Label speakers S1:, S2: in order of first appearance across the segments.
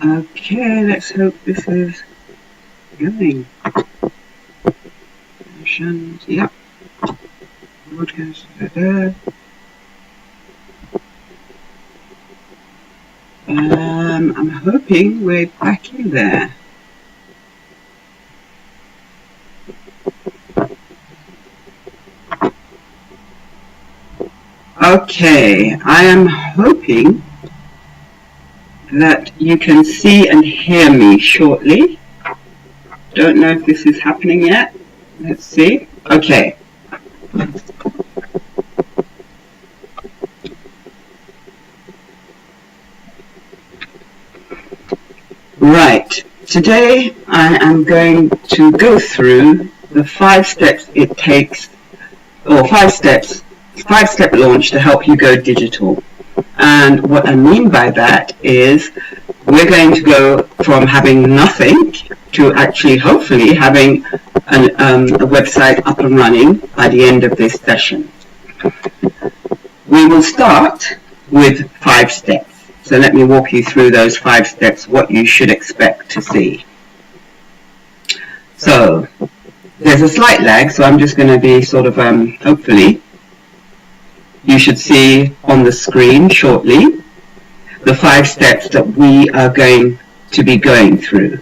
S1: Okay, let's hope this is going. Yep. Broadcast. I'm hoping we're back in there. Okay, I am hoping that you can see and hear me shortly. Don't know if this is happening yet. Let's see. Okay. Right. Today I am going to go through the 5 steps it takes, or 5-step launch to help you go digital. And what I mean by that is we're going to go from having nothing to actually hopefully having a website up and running by the end of this session. We will start with 5 steps. So let me walk you through those 5 steps, what you should expect to see. So there's a slight lag, so I'm just going to be sort of, hopefully, you should see on the screen shortly the 5 steps that we are going to be going through.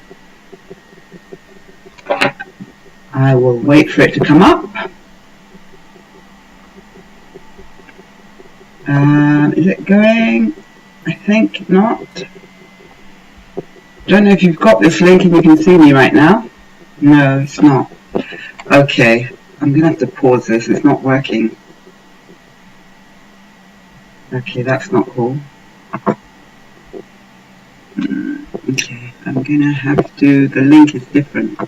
S1: I will wait for it to come up. Is it going? I think not. Don't know if you've got this link and you can see me right now. No, it's not. Okay, I'm going to have to pause this. It's not working. Okay, that's not cool. Okay, I'm going to have to, the link is different.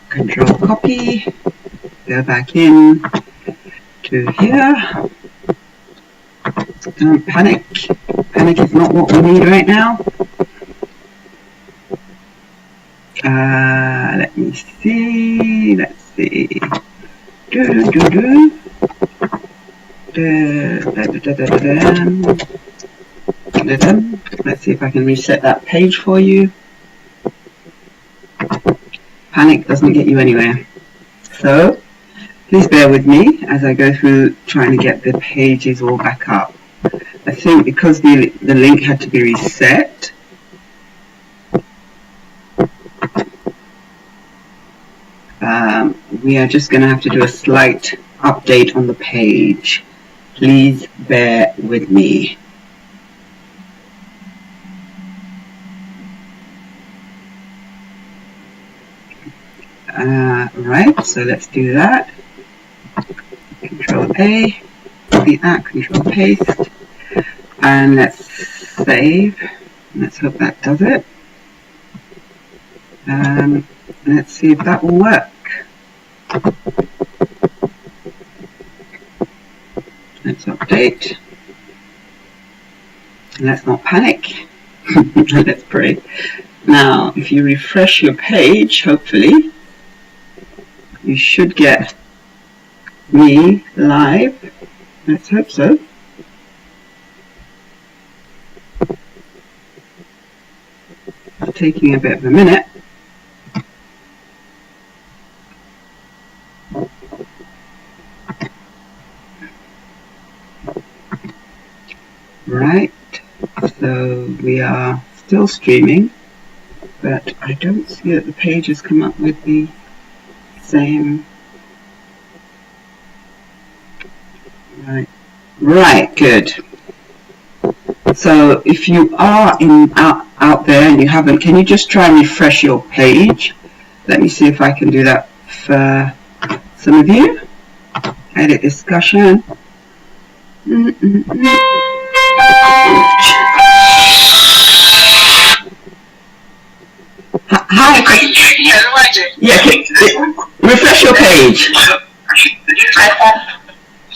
S1: Control copy, go back in to here. Don't panic. Panic is not what we need right now. Let me see. Let's see. Let's see if I can reset that page for you. Panic doesn't get you anywhere. So please bear with me as I go through trying to get the pages all back up. I think because the link had to be reset, we are just going to have to do a slight update on the page. Please bear with me. Right, so let's do that. Control A, Control paste, and let's save. Let's hope that does it. Let's see if that will work. Let's update. Let's not panic. Let's pray. Now, if you refresh your page, hopefully, you should get me live. Let's hope so. It's taking a bit of a minute. Right, so we are still streaming, but I don't see that the page has come up with the same. Right, good. So if you are out there and you haven't, can you just try and refresh your page? Let me see if I can do that for some of you. Edit discussion. Hi. Yeah, refresh your page.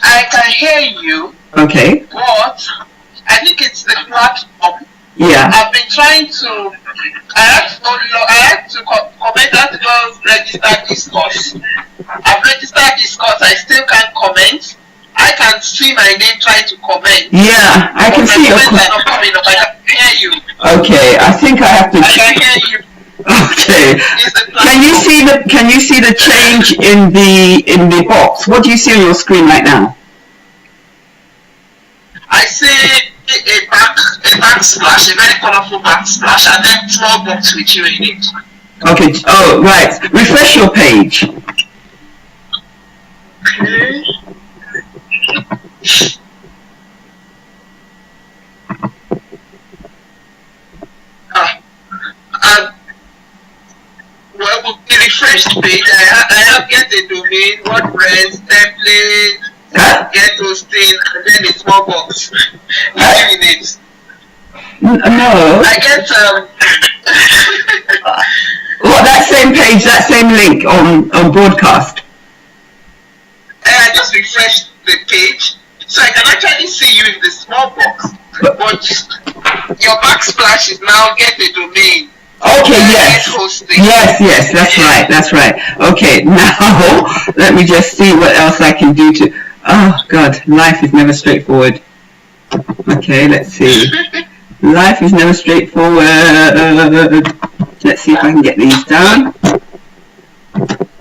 S2: I can hear you.
S1: Okay.
S2: But I think it's the platform.
S1: Yeah.
S2: I've been trying to. I have to comment that well register this course. I've registered this course. I still can't comment. I can see my name trying to comment.
S1: Yeah, I can see your comment.
S2: Not coming up. I can hear you.
S1: Okay, I think I have to.
S2: I can hear you.
S1: Okay.
S2: It's the
S1: Can you see the change in the box? What do you see on your screen right now?
S2: I see a backsplash, a very colorful backsplash, and then small box with you in it.
S1: Okay. Oh, right. Refresh your page.
S2: Okay. Well, with the refreshed page, I have get a domain, WordPress, template,
S1: Huh?
S2: get hosting, and then a small box with you in it.
S1: No.
S2: I get
S1: What, that same page, that same link on broadcast?
S2: I just refreshed the page, so I can actually see you in the small box. But your backsplash is now get a domain.
S1: Okay, yes.
S2: Get hosting.
S1: Yes, that's right. Okay, now let me just see what else I can do to. Oh God, life is never straightforward. Okay, let's see. Life is never straightforward. Let's see if I can get these done.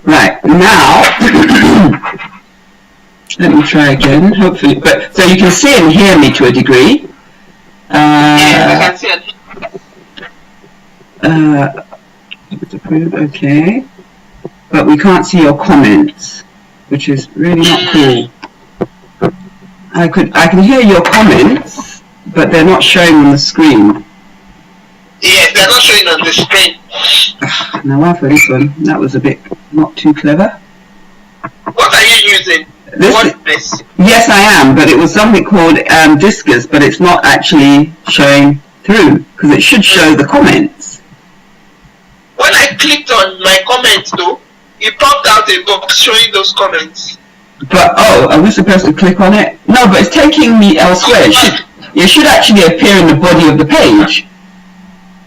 S1: Right, now let me try again, hopefully. But so you can see and hear me to a degree.
S2: Yes, I can see it.
S1: Okay, but we can't see your comments, which is really not cool. I can hear your comments, but they're not showing on the screen.
S2: Yes, they're not showing on the screen.
S1: Now for this one, that was a bit not too clever.
S2: What are you using? WordPress.
S1: Yes, I am, but it was something called Discus, but it's not actually showing through because it should show the comments.
S2: When I clicked on my comments though, it popped out a box showing those comments.
S1: But are we supposed to click on it? No, but it's taking me elsewhere. It should actually appear in the body of the page.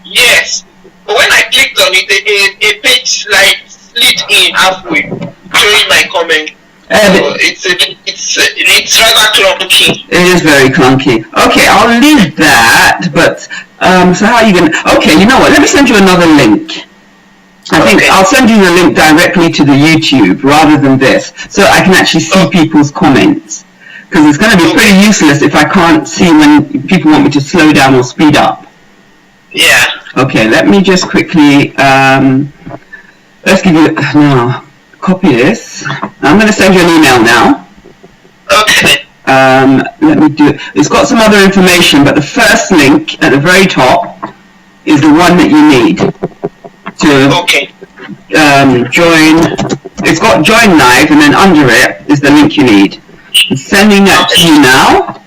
S2: Yes, but when I clicked on it, a page like slid in halfway, showing my comment. So it's rather clunky.
S1: It is very clunky. Okay, I'll leave that. But so how are you gonna? Okay, you know what? Let me send you another link. I think I'll send you the link directly to the YouTube rather than this, so I can actually see people's comments. Because it's going to be pretty useless if I can't see when people want me to slow down or speed up.
S2: Yeah.
S1: Okay, let me just quickly, let's give you, now, copy this. I'm going to send you an email now.
S2: Okay.
S1: Let me do it. It's got some other information, but the first link at the very top is the one that you need to join. It's got join live, and then under it is the link you need. I'm sending that to you now,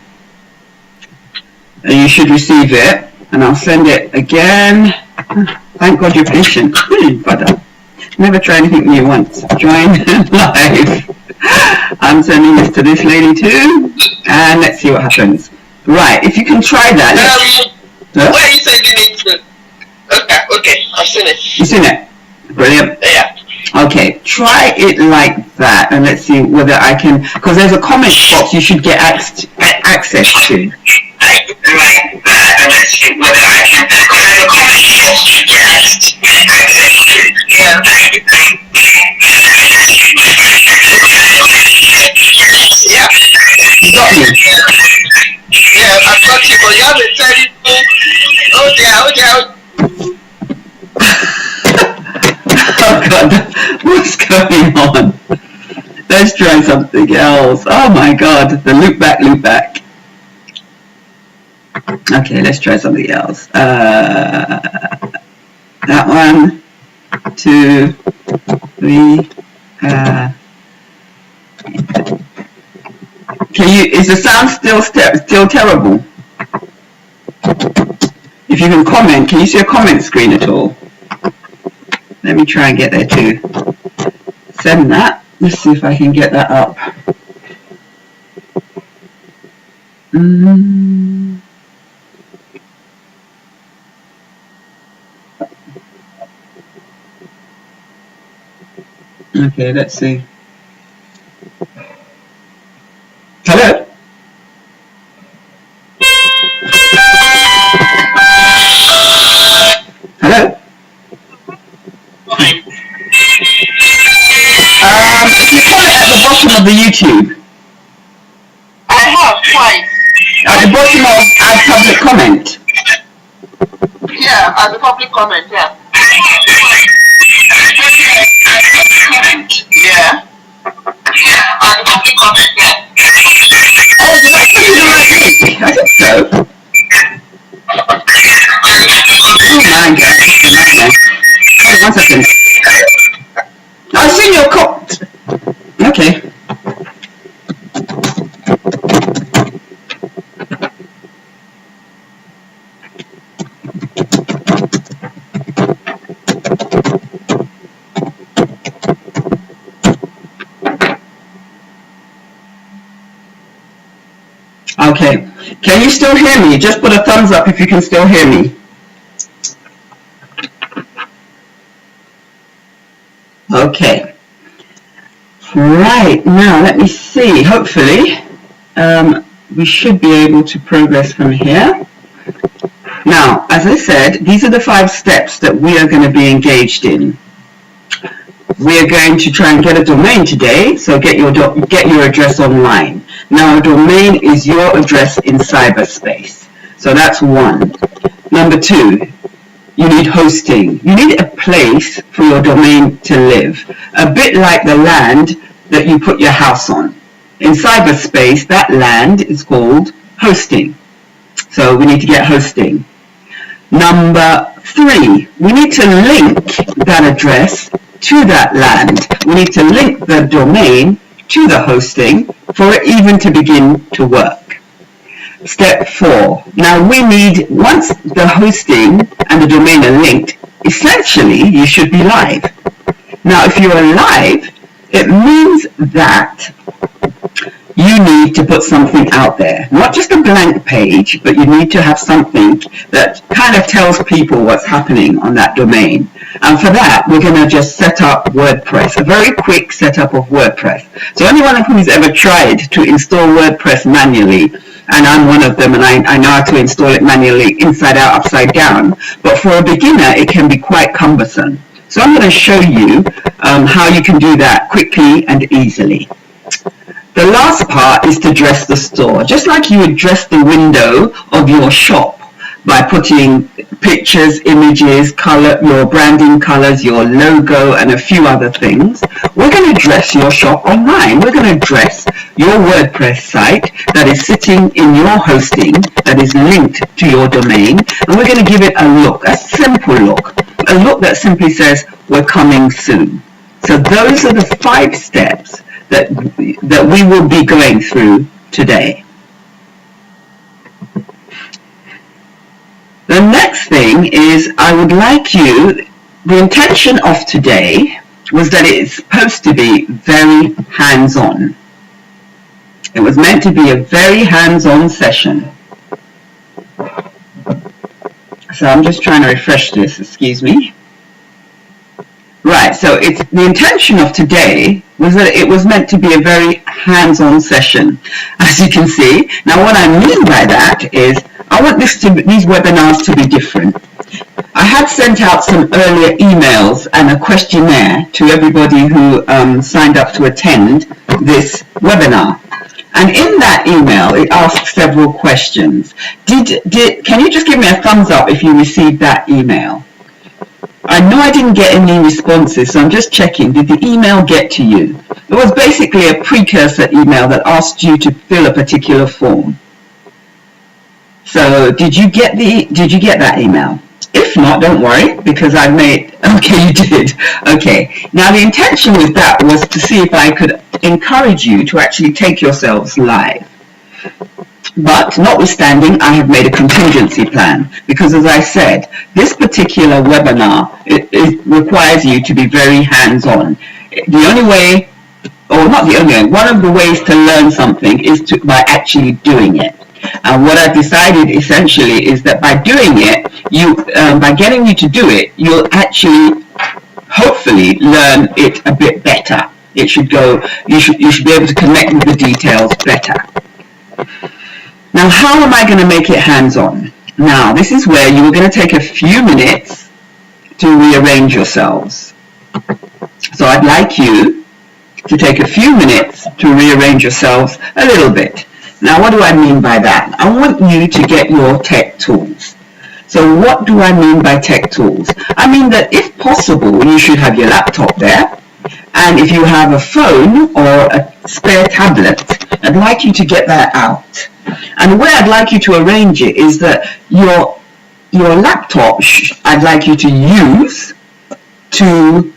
S1: and you should receive it. And I'll send it again. Thank God you're patient. But never try anything new once. Join live. I'm sending this to this lady too, and let's see what happens. Right, if you can try that.
S2: Where are you sending it to? Okay, I've seen it.
S1: You've seen it? Brilliant.
S2: Yeah.
S1: Okay, try it like that, and let's see whether I can, because there's a comment box you should get access to.
S2: Yeah.
S1: You got me?
S2: Yeah, I've got you, but you have to tell me, oh dear.
S1: Oh God, what's going on? Let's try something else. Oh my God, the loop back. Okay, let's try something else. That one, 2, 3. Is the sound still terrible? If you can comment, can you see a comment screen at all? Let me try and get there too. Send that. Let's see if I can get that up. Okay, let's see. Hello? the YouTube?
S2: I have twice.
S1: At the bottom of add public comment.
S2: Yeah, at the public comment, yeah. Yeah. Yeah, at the public comment, yeah.
S1: Oh, did I put you the right link? I think so. Oh my god, this is a nightmare. Hold on 1 second. I've seen your copy. Okay. Okay. Can you still hear me? Just put a thumbs up if you can still hear me. Okay. Right, now let me see. Hopefully, we should be able to progress from here. Now, as I said, these are the 5 steps that we are going to be engaged in. We are going to try and get a domain today, so get your address online. Now, a domain is your address in cyberspace. So that's 1. Number 2, you need hosting. You need a place for your domain to live, a bit like the land that you put your house on. In cyberspace, that land is called hosting. So we need to get hosting. Number 3, we need to link that address to that land. We need to link the domain to the hosting for it even to begin to work. Step 4. Now we need, once the hosting and the domain are linked, essentially you should be live. Now if you are live, it means that you need to put something out there. Not just a blank page, but you need to have something that kind of tells people what's happening on that domain. And for that, we're going to just set up WordPress, a very quick setup of WordPress. So anyone who's ever tried to install WordPress manually, and I'm one of them, and I know how to install it manually inside out, upside down, but for a beginner, it can be quite cumbersome. So I'm going to show you how you can do that quickly and easily. The last part is to dress the store, just like you would dress the window of your shop by putting pictures, images, color, your branding colors, your logo, and a few other things. We're going to dress your shop online. We're going to dress your WordPress site that is sitting in your hosting, that is linked to your domain, and we're going to give it a look, a simple look, a look that simply says, we're coming soon. So those are the 5 steps that we will be going through today. The next thing is I would like you, the intention of today was that it's supposed to be very hands-on. It was meant to be a very hands-on session. So I'm just trying to refresh this, excuse me. Right, so it's the intention of today was that it was meant to be a very hands-on session, as you can see. Now what I mean by that is I want these webinars to be different. I had sent out some earlier emails and a questionnaire to everybody who signed up to attend this webinar. And in that email, it asked several questions. Can you just give me a thumbs up if you received that email? I know I didn't get any responses, so I'm just checking. Did the email get to you? It was basically a precursor email that asked you to fill a particular form. So did you get that email? If not, don't worry, because I've made, okay, you did. Okay, now the intention with that was to see if I could encourage you to actually take yourselves live. But notwithstanding, I have made a contingency plan because, as I said, this particular webinar, it requires you to be very hands-on. The only way, or not the only way, one of the ways to learn something is by actually doing it. And what I've decided essentially is that by doing it, by getting you to do it, you'll actually hopefully learn it a bit better. It should go, you should be able to connect with the details better. Now, how am I going to make it hands-on? Now, this is where you are going to take a few minutes to rearrange yourselves. So I'd like you to take a few minutes to rearrange yourselves a little bit. Now, what do I mean by that? I want you to get your tech tools. So what do I mean by tech tools? I mean that if possible, you should have your laptop there. And if you have a phone or a spare tablet, I'd like you to get that out. And the way I'd like you to arrange it is that your laptop, I'd like you to use to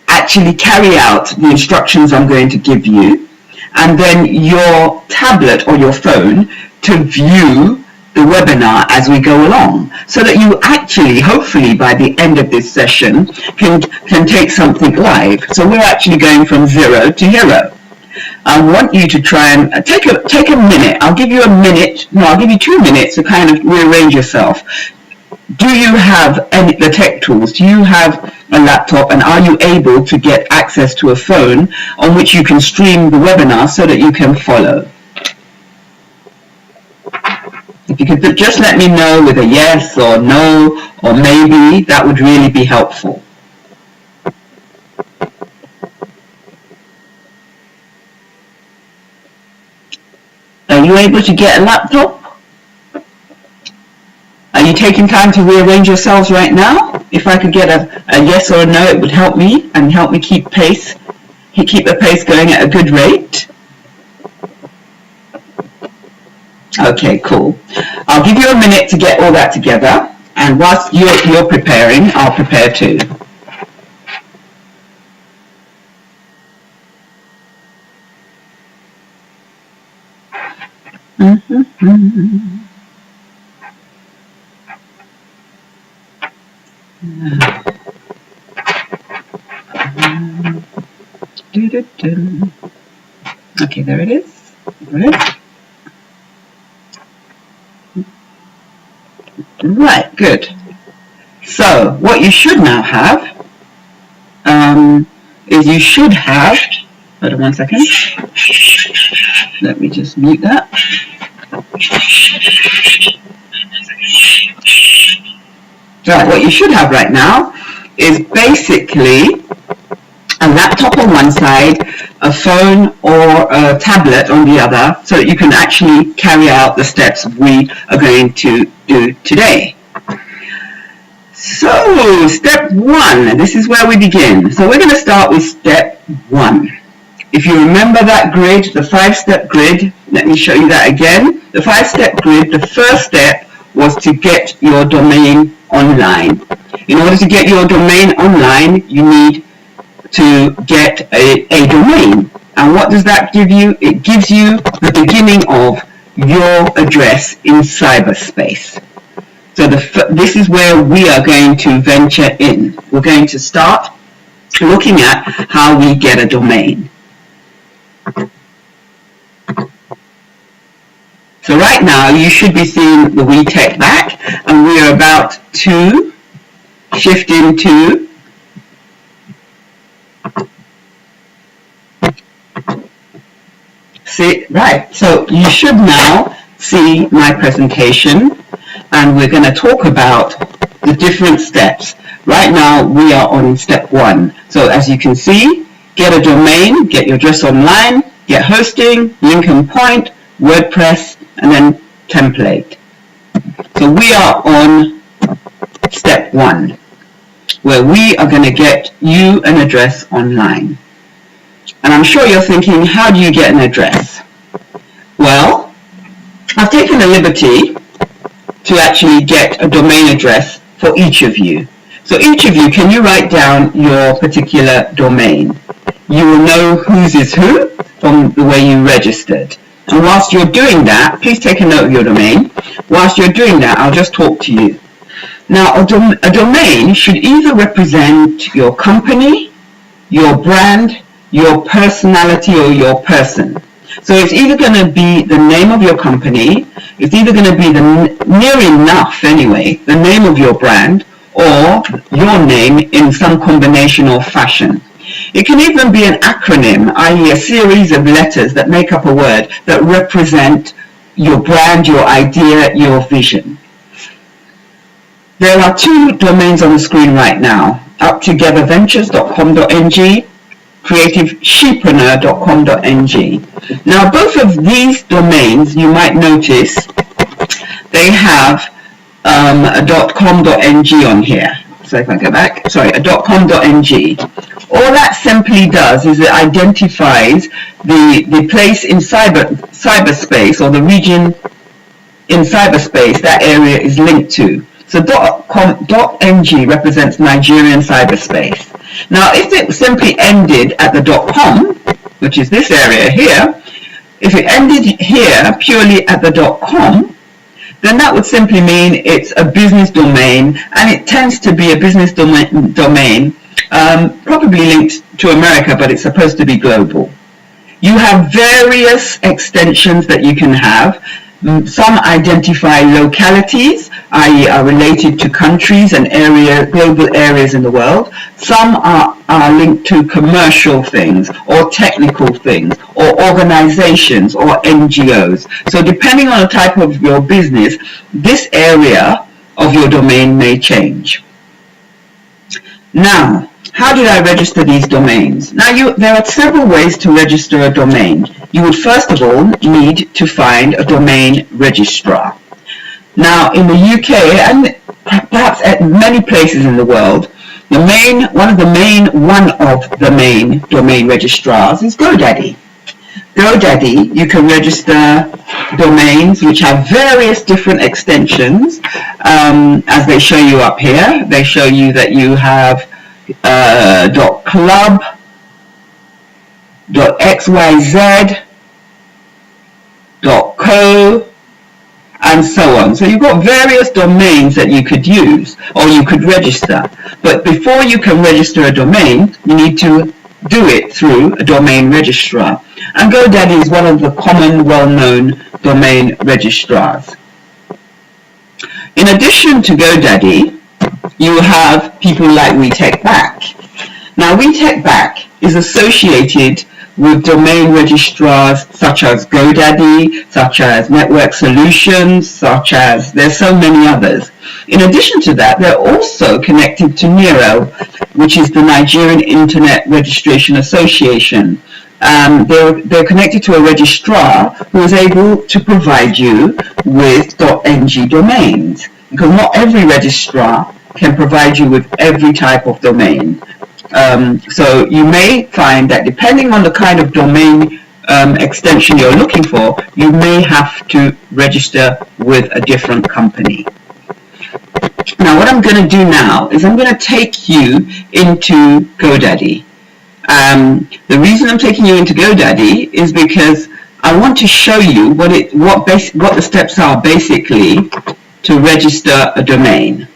S1: actually carry out the instructions I'm going to give you, and then your tablet or your phone to view the webinar as we go along, so that you actually, hopefully by the end of this session, can take something live. So we're actually going from 0 to hero. I want you to try and take a minute. I'll give you a minute. No, I'll give you 2 minutes to kind of rearrange yourself. Do you have the tech tools? Do you have a laptop, and are you able to get access to a phone on which you can stream the webinar so that you can follow? If you could just let me know with a yes or no or maybe, that would really be helpful. Are you able to get a laptop? Are you taking time to rearrange yourselves right now? If I could get a yes or a no, it would help me and help me keep the pace going at a good rate. Okay, cool. I'll give you a minute to get all that together, and whilst you're preparing, I'll prepare too. Okay, there it is. Right, good. So, what you should now have is you should have, hold on 1 second, let me just mute that. Right, what you should have right now is basically a laptop on one side, a phone or a tablet on the other, so that you can actually carry out the steps we are going to do today. So, step 1, this is where we begin. So we're going to start with step 1. If you remember that grid, the 5-step grid, let me show you that again. The 5-step grid, the first step was to get your domain online. In order to get your domain online, you need to get a domain. And what does that give you? It gives you the beginning of your address in cyberspace. So this is where we are going to venture in. We're going to start looking at how we get a domain. So right now you should be seeing the WeTech back, and we are about to shift into right, so you should now see my presentation, and we're going to talk about the different steps. Right now we are on step 1. So as you can see, get a domain, get your address online, get hosting, link and point, WordPress, and then template. So we are on step 1, where we are going to get you an address online. And I'm sure you're thinking, how do you get an address? Well, I've taken a liberty to actually get a domain address for each of you. So each of you, can you write down your particular domain? You will know whose is who from the way you registered. And whilst you're doing that, please take a note of your domain. Whilst you're doing that, I'll just talk to you. Now, a domain should either represent your company, your brand, your personality, or your person. So it's either going to be the name of your company, it's either going to be near enough anyway, the name of your brand, or your name in some combination or fashion. It can even be an acronym, i.e. a series of letters that make up a word that represent your brand, your idea, your vision. There are 2 domains on the screen right now, uptogetherventures.com.ng, creativeshepreneur.com.ng. Now, both of these domains, you might notice, they have a .com.ng on here. So if I go back, sorry, a .com.ng. All that simply does is it identifies the place in cyberspace, or the region in cyberspace that area is linked to. So .ng represents Nigerian cyberspace. Now, if it simply ended at the .com, which is this area here, if it ended here purely at the .com, then that would simply mean it's a business domain, and it tends to be a business domain probably linked to America, but it's supposed to be global. You have various extensions that you can have. Some identify localities, i.e. are related to countries and global areas in the world. Some are linked to commercial things or technical things or organizations or NGOs. So depending on the type of your business, this area of your domain may change. Now, how did I register these domains? Now, there are several ways to register a domain. You would first of all need to find a domain registrar. Now, in the UK and perhaps at many places in the world, one of the main domain registrars is GoDaddy. GoDaddy, you can register domains which have various different extensions, as they show you up here. They show you that you have .club, .xyz, .co, and so on. So you've got various domains that you could use or you could register. But before you can register a domain, you need to do it through a domain registrar. And GoDaddy is one of the common, well-known domain registrars. In addition to GoDaddy, you have people like WeTechBack. Now, WeTechBack is associated with domain registrars such as GoDaddy, such as Network Solutions, there's so many others. In addition to that, they're also connected to NIRO, which is the Nigerian Internet Registration Association. They're connected to a registrar who is able to provide you with .ng domains, because not every registrar can provide you with every type of domain. So you may find that depending on the kind of domain extension you're looking for, you may have to register with a different company. Now, what I'm going to do now is I'm going to take you into GoDaddy. The reason I'm taking you into GoDaddy is because I want to show you what the steps are basically to register a domain.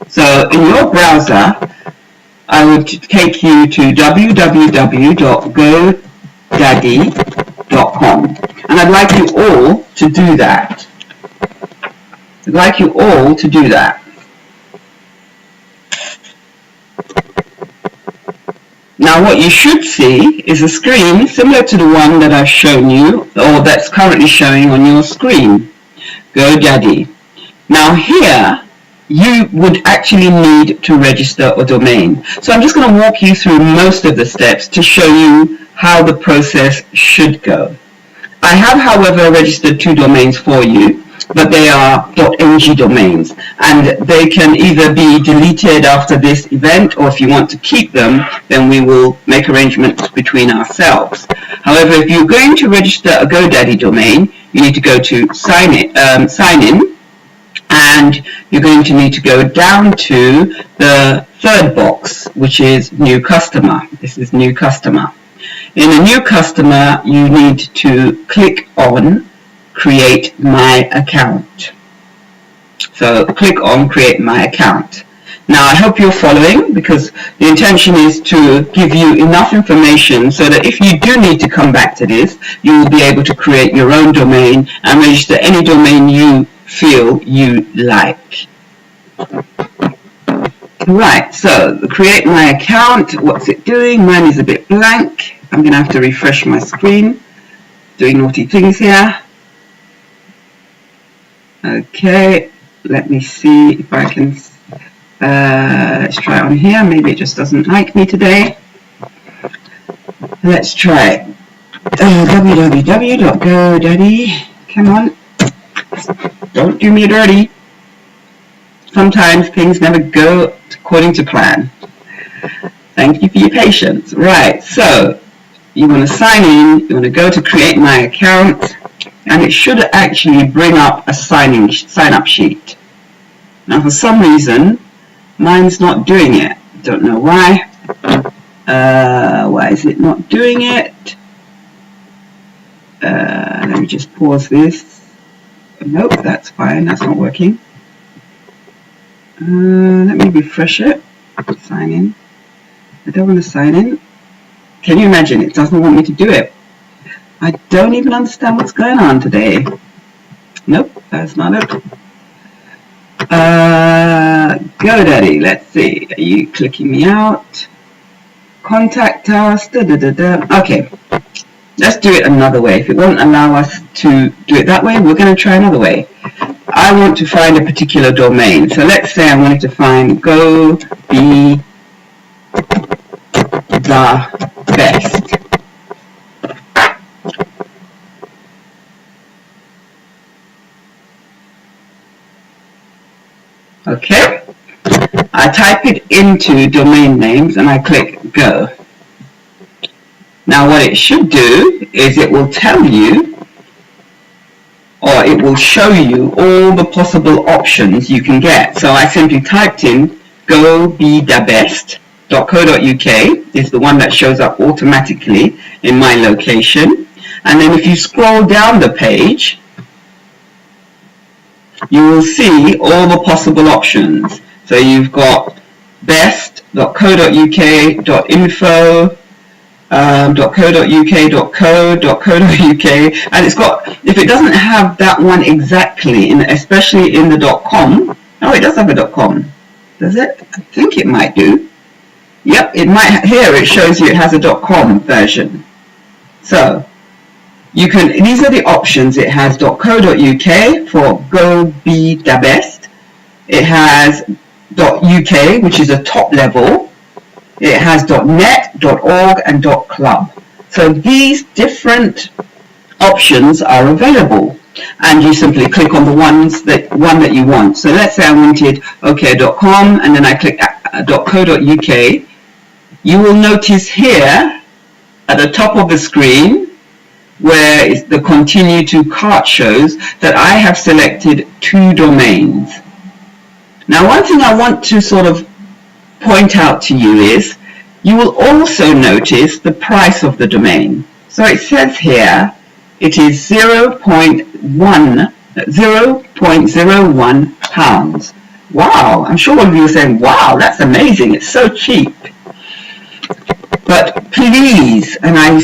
S1: So in your browser, I would take you to www.godaddy.com, and I'd like you all to do that. Now, what you should see is a screen similar to the one that I've shown you, or that's currently showing on your screen, GoDaddy. Now here, you would actually need to register a domain. So I'm just going to walk you through most of the steps to show you how the process should go. I have, however, registered 2 domains for you, but they are .ng domains, and they can either be deleted after this event, or if you want to keep them, then we will make arrangements between ourselves. However, if you're going to register a GoDaddy domain, you need to go to sign in, and you're going to need to go down to the third box, which is new customer. This is new customer. In a new customer, you need to click on create my account. So click on create my account. Now, I hope you're following, because the intention is to give you enough information so that if you do need to come back to this, you will be able to create your own domain and register any domain you feel you like. Right, so create my account. What's it doing? Mine is a bit blank. I'm going to have to refresh my screen. Doing naughty things here. Okay, let me see if I can Let's try it on here. Maybe it just doesn't like me today. Let's try www.godaddy. Come on. Don't do me dirty. Sometimes things never go according to plan. Thank you for your patience. Right, so you want to sign in, you want to go to create my account, and it should actually bring up a sign up sheet. Now for some reason, mine's not doing it. Don't know why. Why is it not doing it? Let me just pause this. Nope, that's fine, that's not working. Let me refresh it. Sign in. I don't want to sign in. Can you imagine? It doesn't want me to do it. I don't even understand what's going on today. Nope, that's not it. GoDaddy, let's see. Are you clicking me out? Contact us. Okay, let's do it another way. If it won't allow us to do it that way, we're going to try another way. I want to find a particular domain. So let's say I wanted to find Go Be The Best. Okay, I type it into domain names and I click Go. Now what it should do is it will tell you, or it will show you all the possible options you can get. So I simply typed in gobethebest.co.uk is the one that shows up automatically in my location. And then if you scroll down the page, you will see all the possible options. So you've got best.co.uk.info, .co.uk, and it's got, if it doesn't have that one exactly, especially in the .com, oh, it does have a .com, does it? I think it might do. Yep, it might. Here it shows you it has a .com version. So you can, these are the options. It has .co.uk for Go Be The Best. It has .uk, which is a top level. It has .net, .org, and .club. So these different options are available, and you simply click on the one that you want. So let's say I wanted OK.com, and then I click .co.uk. You will notice here at the top of the screen, where the continue to cart shows, that I have selected 2 domains. Now one thing I want to sort of point out to you is, you will also notice the price of the domain. So it says here, it is 0.01 pounds. Wow, I'm sure one of you are saying, wow, that's amazing, it's so cheap. But please, and I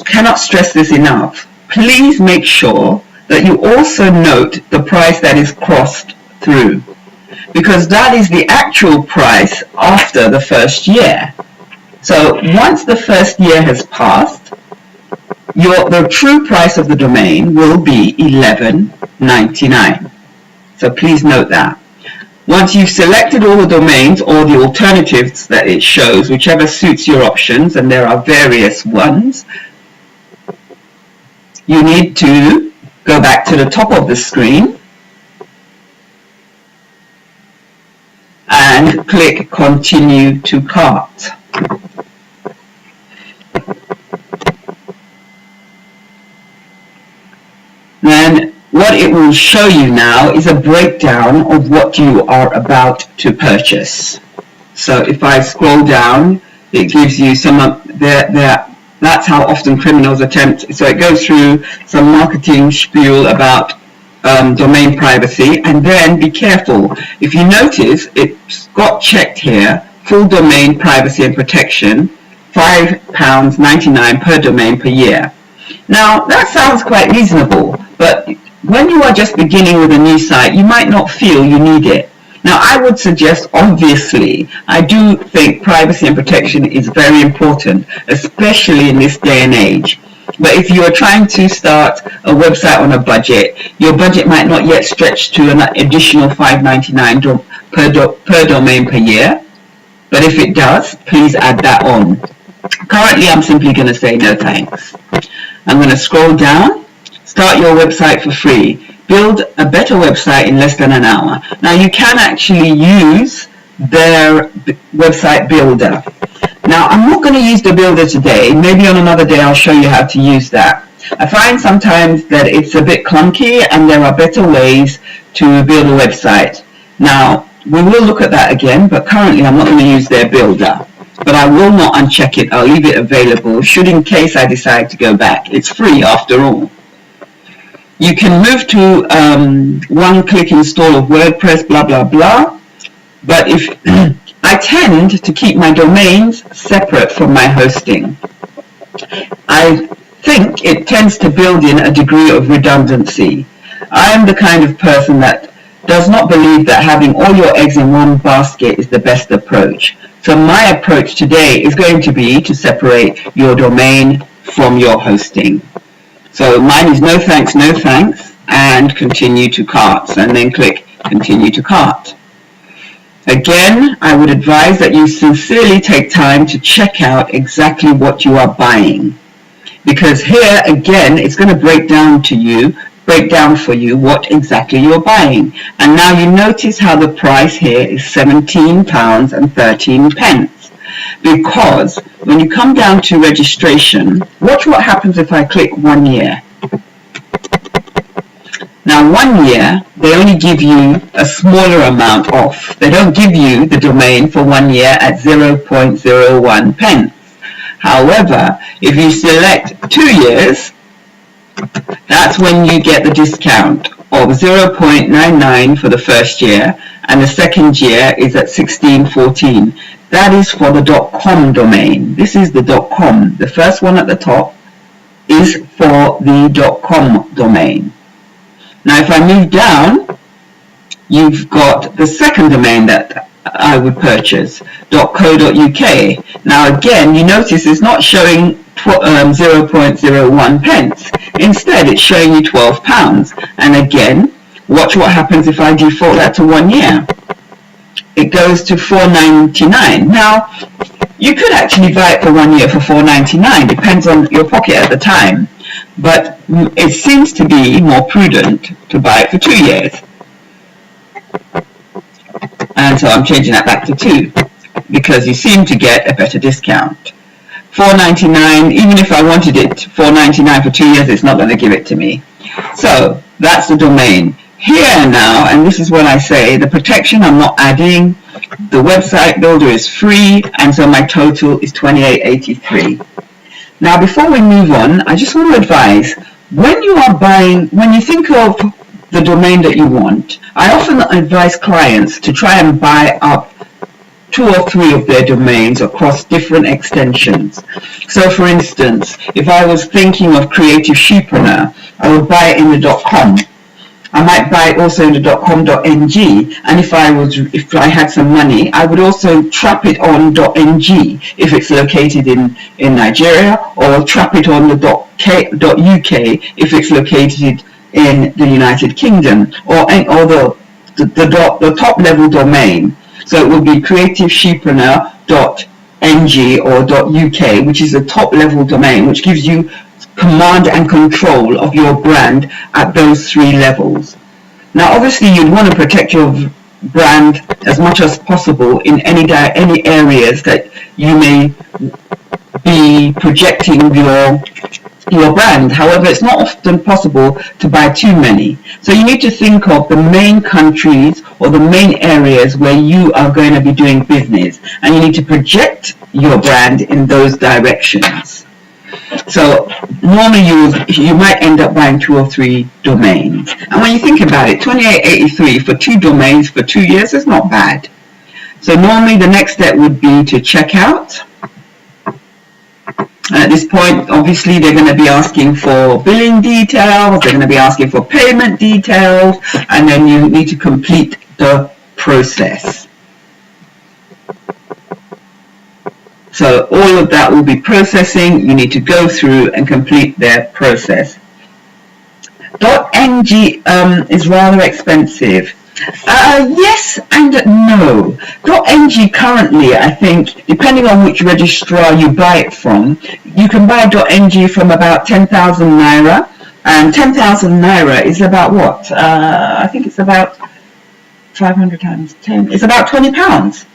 S1: cannot stress this enough, please make sure that you also note the price that is crossed through, because that is the actual price after the first year. So once the first year has passed, the true price of the domain will be $11.99. So please note that. Once you've selected all the domains or the alternatives that it shows, whichever suits your options, and there are various ones, you need to go back to the top of the screen and click Continue to Cart. Then what it will show you now is a breakdown of what you are about to purchase. So if I scroll down, it gives you some of that's how often criminals attempt. So it goes through some marketing spiel about domain privacy, and then be careful. If you notice, it's got checked here, full domain privacy and protection, £5.99 per domain per year. Now that sounds quite reasonable, but when you are just beginning with a new site, you might not feel you need it. Now I would suggest, obviously, I do think privacy and protection is very important, especially in this day and age. But if you are trying to start a website on a budget, your budget might not yet stretch to an additional $5.99 per domain per year. But if it does, please add that on. Currently, I'm simply going to say no thanks. I'm going to scroll down. Start your website for free. Build a better website in less than an hour. Now, you can actually use their website builder. Now, I'm not going to use the builder today. Maybe on another day I'll show you how to use that. I find sometimes that it's a bit clunky and there are better ways to build a website. Now, we will look at that again, but currently I'm not going to use their builder. But I will not uncheck it. I'll leave it available should in case I decide to go back. It's free after all. You can move to one-click install of WordPress, blah, blah, blah. But if I tend to keep my domains separate from my hosting. I think it tends to build in a degree of redundancy. I am the kind of person that does not believe that having all your eggs in one basket is the best approach. So my approach today is going to be to separate your domain from your hosting. So mine is no thanks, and continue to cart, and then click continue to cart. Again, I would advise that you sincerely take time to check out exactly what you are buying. Because here, again, it's going to break down for you what exactly you're buying. And now you notice how the price here is £17.13. Because when you come down to registration, watch what happens if I click 1 year. Now 1 year, they only give you a smaller amount off. They don't give you the domain for 1 year at 0.01 pence. However, if you select 2 years, that's when you get the discount of 0.99 for the first year, and the second year is at 16.14. That is for the .com domain. This is the .com. The first one at the top is for the .com domain. Now if I move down, you've got the second domain that I would purchase, .co.uk. Now again, you notice it's not showing 0.01 pence. Instead, it's showing you £12. And again, watch what happens if I default that to 1 year. It goes to $4.99. Now, you could actually buy it for 1 year for $4.99, depends on your pocket at the time. But it seems to be more prudent to buy it for 2 years. And so I'm changing that back to 2, because you seem to get a better discount. $4.99, even if I wanted it $4.99 for 2 years, it's not going to give it to me. So that's the domain. Here now, and this is what I say, the protection I'm not adding, the website builder is free, and so my total is $28.83. Now before we move on, I just want to advise, when you think of the domain that you want, I often advise clients to try and buy up 2 or 3 of their domains across different extensions. So for instance, if I was thinking of Creative Shepreneur, I would buy it in the .com. I might buy it also in the .com.ng, and if I had some money, I would also trap it on .ng if it's located in Nigeria, or trap it on the .uk if it's located in the United Kingdom, or the top level domain. So it would be creativeshepreneur.ng or .uk, which is the top level domain, which gives you command and control of your brand at those 3 levels. Now obviously you'd want to protect your brand as much as possible in any areas that you may be projecting your brand. However, it's not often possible to buy too many. So you need to think of the main countries or the main areas where you are going to be doing business, and you need to project your brand in those directions. So normally you might end up buying 2 or 3 domains. And when you think about it, $28.83 for 2 domains for 2 years is not bad. So normally the next step would be to check out. At this point, obviously, they're going to be asking for billing details, they're going to be asking for payment details, and then you need to complete the process. So all of that will be processing. You need to go through and complete their process. .ng is rather expensive. Yes and no. .ng currently, I think, depending on which registrar you buy it from, you can buy .ng from about 10,000 naira, and 10,000 naira is about what? I think it's about 500 times 10. It's about £20,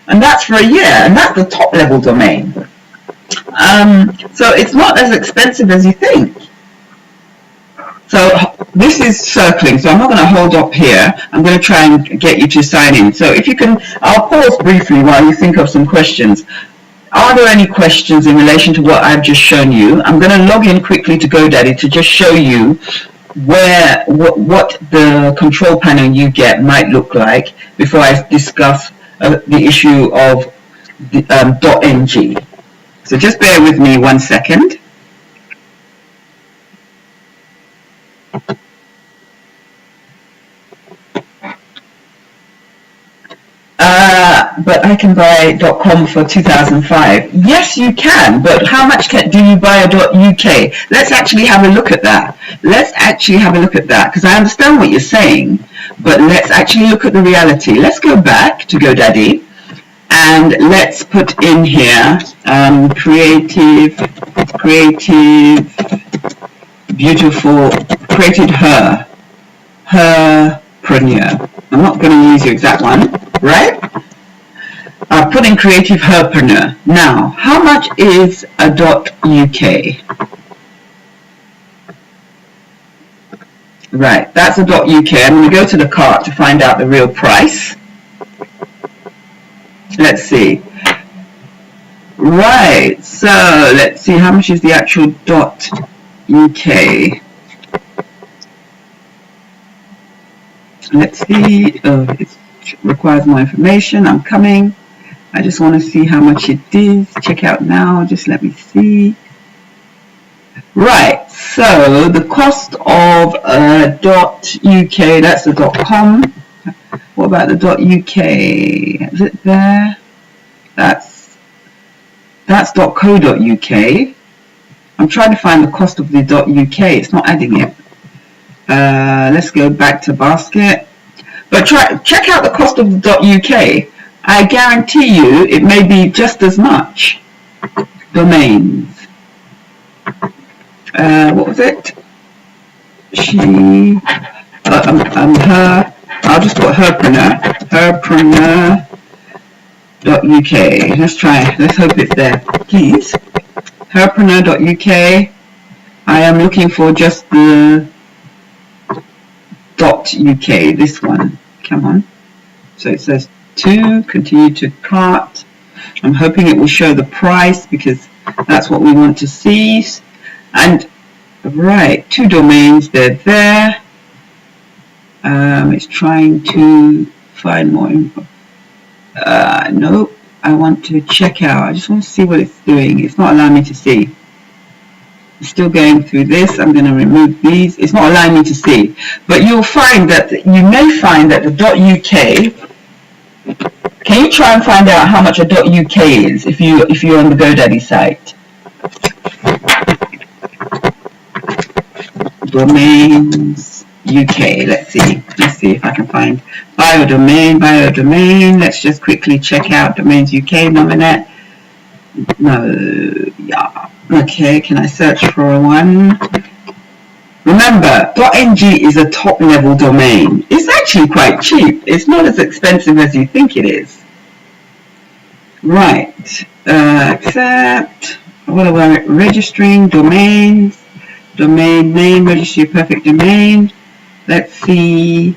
S1: and that's for a year, and that's the top level domain. So it's not as expensive as you think. So this is circling, so I'm not going to hold up here. I'm going to try and get you to sign in. So if you can, I'll pause briefly while you think of some questions. Are there any questions in relation to what I've just shown you? I'm going to log in quickly to GoDaddy to just show you what the control panel you get might look like before I discuss the issue of the, .ng. So just bear with me 1 second. But I can buy .com for 2005. Yes, you can, but how much do you buy a .uk? Let's actually have a look at that. Because I understand what you're saying, but let's actually look at the reality. Let's go back to GoDaddy and let's put in here created herpreneur. I'm not going to use your exact one, right? I've put in creative herpreneur. Now, how much is a .uk? Right, that's a .uk. I'm going to go to the cart to find out the real price. Let's see. Right, so let's see how much is the actual .uk. Let's see. Oh, it requires more information. I'm coming. I just want to see how much it is. Check out now. Just let me see. Right. So the cost of .uk. That's the .com. What about the .uk? Is it there? That's .co.uk. I'm trying to find the cost of the .uk. It's not adding it. Let's go back to basket. But check out the cost of the .uk. I guarantee you it may be just as much. Domains. What was it? Her. I'll just put herpreneur. Herpreneur.uk. Let's try. Let's hope it's there. Please. Herpreneur.uk. I am looking for just the .uk. This one. Come on. So it says to continue to cart. I'm hoping it will show the price because that's what we want to see. And right, 2 domains, they're there. It's trying to find more info. No, I want to check out. I just want to see what it's doing. It's not allowing me to see. It's still going through this. I'm going to remove these. It's not allowing me to see. But you'll find that you may find that the .uk. Can you try and find out how much a .uk is if you're on the GoDaddy site? Domains UK. Let's see if I can find biodomain. Let's just quickly check out domains UK. Nominet. No. Yeah. Okay. Can I search for one? Remember, .ng is a top level domain. It's actually quite cheap. It's not as expensive as you think it is. Right. Accept. What about registering domains? Domain name, register your perfect domain. Let's see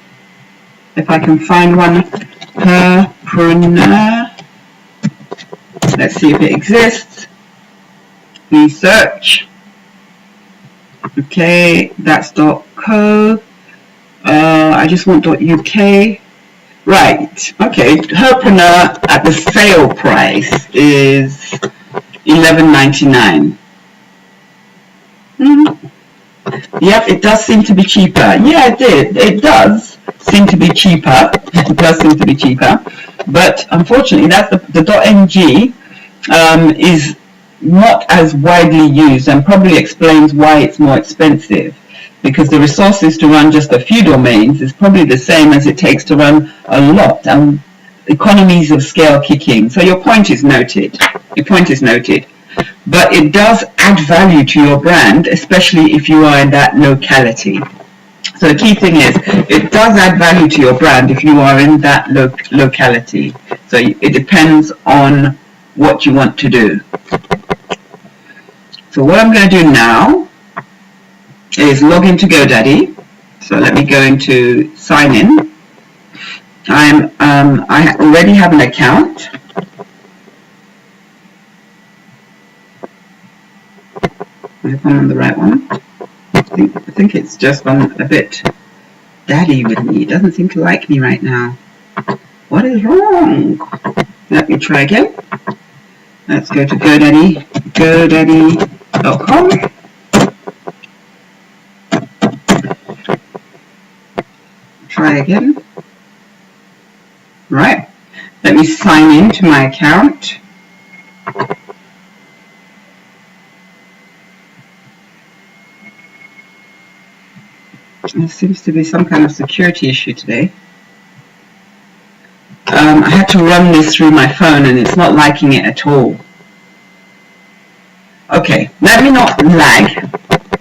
S1: if I can find one. Herpreneur. Let's see if it exists. Please search. Okay, that's .co. I just want .uk. Right. Okay, herpreneur at the sale price is $11.99. Yep, it does seem to be cheaper. Yeah, it did. It does seem to be cheaper. It does seem to be cheaper. But unfortunately, that's the .ng is not as widely used, and probably explains why it's more expensive, because the resources to run just a few domains is probably the same as it takes to run a lot, and economies of scale kick in. So your point is noted. But it does add value to your brand, especially if you are in that locality. So the key thing is, it does add value to your brand if you are in that locality. So it depends on what you want to do. So what I'm going to do now is log into GoDaddy. So let me go into sign in. I already have an account. I hope I'm on the right one. I think it's just gone a bit daddy with me. It doesn't seem to like me right now. What is wrong? Let me try again. Let's go to GoDaddy, godaddy.com. Try again. Right. Let me sign in to my account. There seems to be some kind of security issue today. I had to run this through my phone and it's not liking it at all. Okay, let me not lag.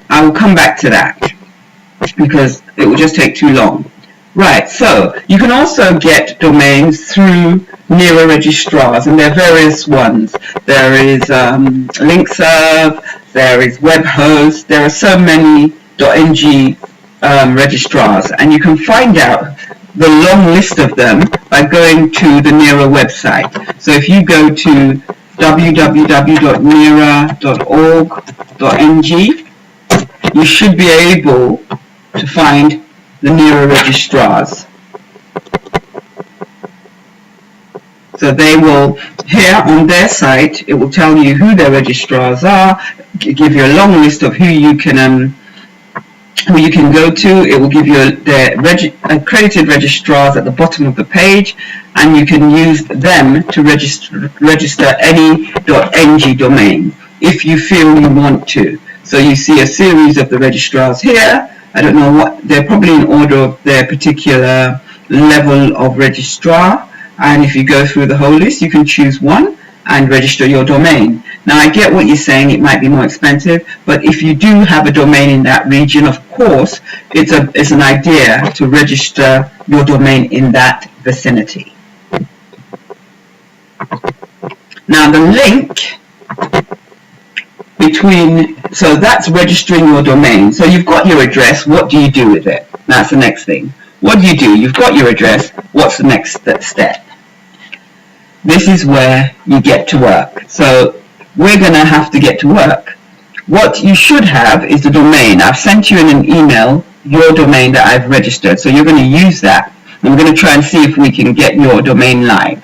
S1: I will come back to that because it will just take too long. Right, so you can also get domains through NERA registrars, and there are various ones. There is LinkServe, there is WebHost, there are so many .ng registrars, and you can find out the long list of them by going to the NERA website. So if you go to www.nera.org.ng, you should be able to find the NERA registrars. So they will, here on their site, it will tell you who their registrars are, give you a long list of who you can go to. It will give you their accredited registrars at the bottom of the page, and you can use them to register any .ng domain if you feel you want to. So you see a series of the registrars here. I don't know what, they're probably in order of their particular level of registrar, and if you go through the whole list, you can choose one and register your domain. Now I get what you're saying, it might be more expensive, but if you do have a domain in that region, of course, it's an idea to register your domain in that vicinity. Now the link so that's registering your domain. So you've got your address, what do you do with it? That's the next thing. What do? You've got your address, what's the next step? This is where you get to work. So we're going to have to get to work. What you should have is the domain. I've sent you in an email your domain that I've registered, so you're going to use that. I'm going to try and see if we can get your domain live.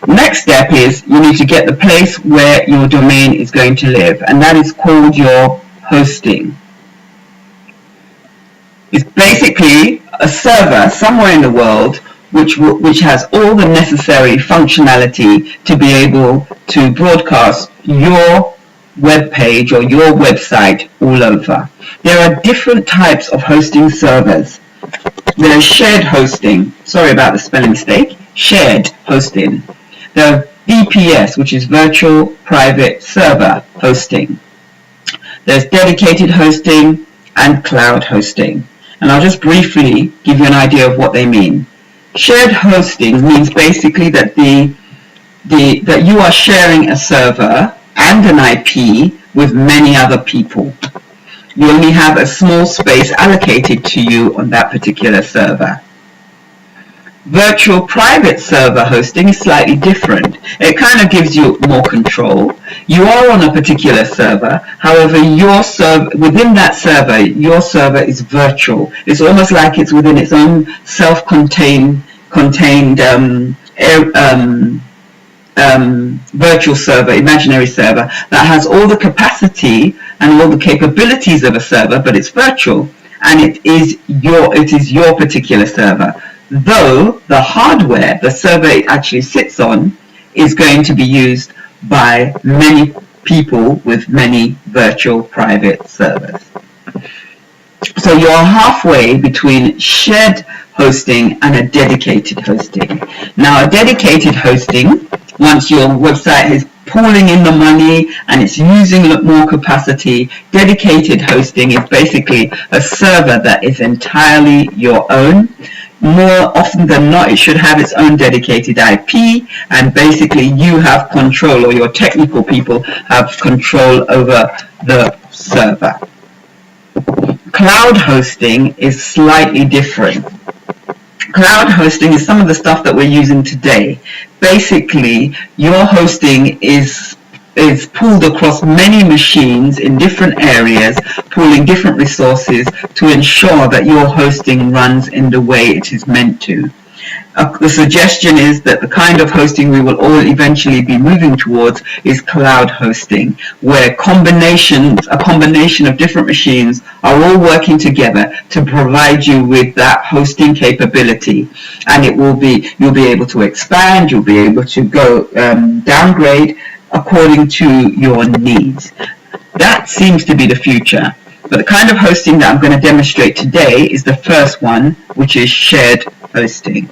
S1: Next step is you need to get the place where your domain is going to live, and that is called your hosting. It's basically a server somewhere in the world which has all the necessary functionality to be able to broadcast your web page or your website all over. There are different types of hosting servers. There is shared hosting. Sorry about the spelling mistake. Shared hosting. There are VPS, which is virtual private server hosting. There's dedicated hosting and cloud hosting. And I'll just briefly give you an idea of what they mean. Shared hosting means basically that that you are sharing a server and an IP with many other people. You only have a small space allocated to you on that particular server. Virtual private server hosting is slightly different. It kind of gives you more control. You are on a particular server, however, within that server, your server is virtual. It's almost like it's within its own self-contained virtual server, imaginary server, that has all the capacity and all the capabilities of a server, but it's virtual, and it is your particular server. Though the hardware, the server it actually sits on, is going to be used by many people with many virtual private servers. So you're halfway between shared hosting and a dedicated hosting. Now, a dedicated hosting, once your website is pulling in the money and it's using more capacity, dedicated hosting is basically a server that is entirely your own. More often than not, it should have its own dedicated IP, and basically you have control, or your technical people have control over the server. Cloud hosting is slightly different. Cloud hosting is some of the stuff that we're using today. Basically, your hosting is pulled across many machines in different areas, pulling different resources to ensure that your hosting runs in the way it is meant to. The suggestion is that the kind of hosting we will all eventually be moving towards is cloud hosting, where a combination of different machines are all working together to provide you with that hosting capability. And you'll be able to expand, you'll be able to go downgrade according to your needs. That seems to be the future. But the kind of hosting that I'm going to demonstrate today is the first one, which is shared hosting.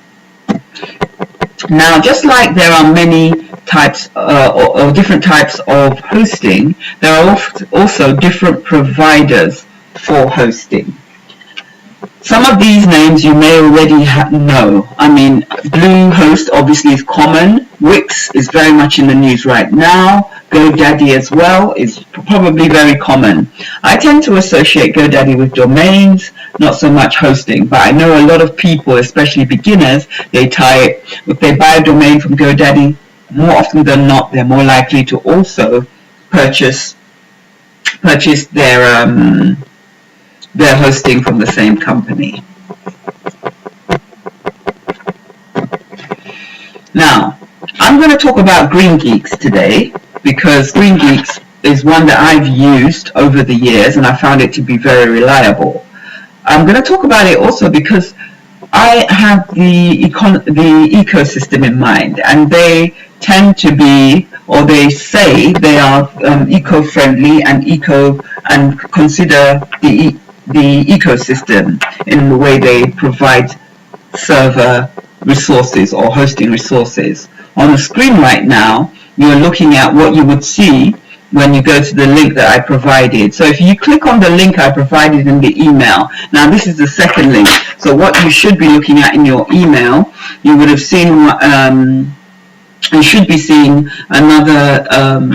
S1: Now, just like there are many types or different types of hosting, there are also different providers for hosting. Some of these names you may already know. I mean, Bluehost obviously is common. Wix is very much in the news right now. GoDaddy as well is probably very common. I tend to associate GoDaddy with domains, not so much hosting, but I know a lot of people, especially beginners, if they buy a domain from GoDaddy, more often than not, they're more likely to also purchase their hosting from the same company. Now, I'm going to talk about GreenGeeks today, because GreenGeeks is one that I've used over the years and I found it to be very reliable. I'm going to talk about it also because I have the ecosystem in mind, and they tend to be, or they say they are eco-friendly and consider the ecosystem in the way they provide server resources or hosting resources. On the screen right now, you're looking at what you would see when you go to the link that I provided. So if you click on the link I provided in the email, now this is the second link. So what you should be looking at in your email, you would have seen, you should be seeing another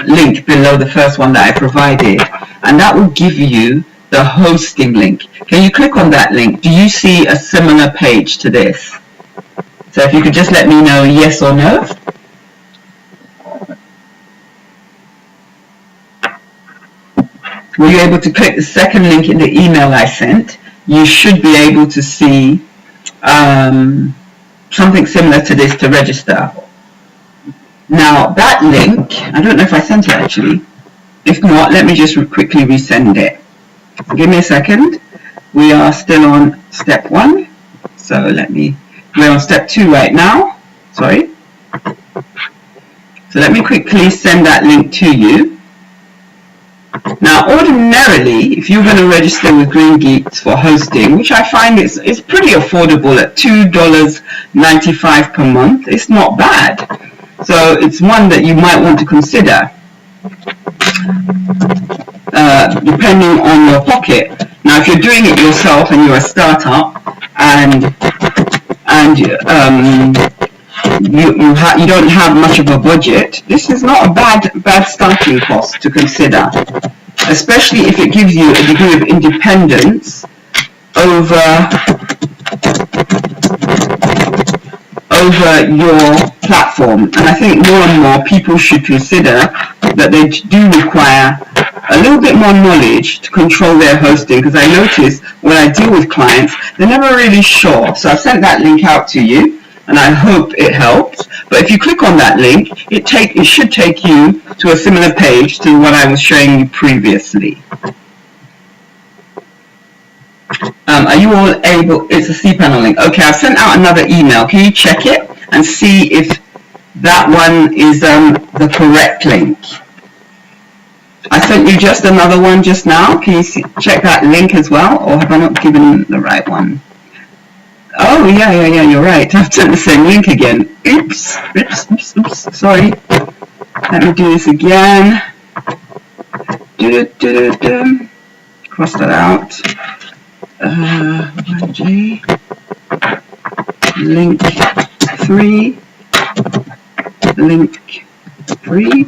S1: link below the first one that I provided, and that will give you the hosting link. Can you click on that link? Do you see a similar page to this? So if you could just let me know yes or no. Were you able to click the second link in the email I sent? You should be able to see something similar to this to register. Now that link, I don't know if I sent it actually. If not, let me just quickly resend it. Give me a second. We are still on step 1. So we're on step 2 right now. Sorry. So let me quickly send that link to you. Now, ordinarily, if you're going to register with GreenGeeks for hosting, which I find is pretty affordable at $2.95 per month, it's not bad. So it's one that you might want to consider, depending on your pocket. Now, if you're doing it yourself and you're a startup and you don't have much of a budget, this is not a bad starting cost to consider, especially if it gives you a degree of independence over your platform. And I think more and more people should consider that they do require a little bit more knowledge to control their hosting, because I notice when I deal with clients, they're never really sure. So I've sent that link out to you, and I hope it helps. But if you click on that link, it should take you to a similar page to what I was showing you previously. Are you all able? It's a cPanel link. Okay, I've sent out another email. Can you check it and see if that one is the correct link. I sent you just another one just now. Can you check that link as well, or have I not given the right one? Oh, yeah, you're right. I've sent the same link again. Oops, sorry. Let me do this again. Cross that out. 1J. Link 3. Link 3.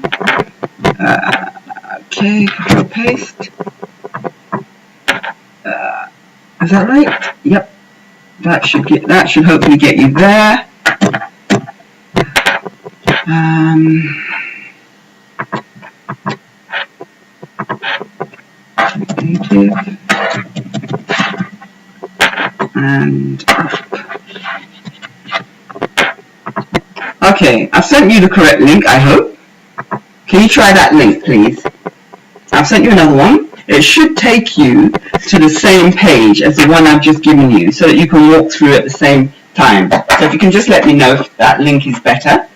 S1: Okay, control paste. Is that right? Yep. That should hopefully get you there. Native and up. Okay, I've sent you the correct link, I hope. Can you try that link, please? I've sent you another one. It should take you to the same page as the one I've just given you so that you can walk through at the same time. So if you can just let me know if that link is better.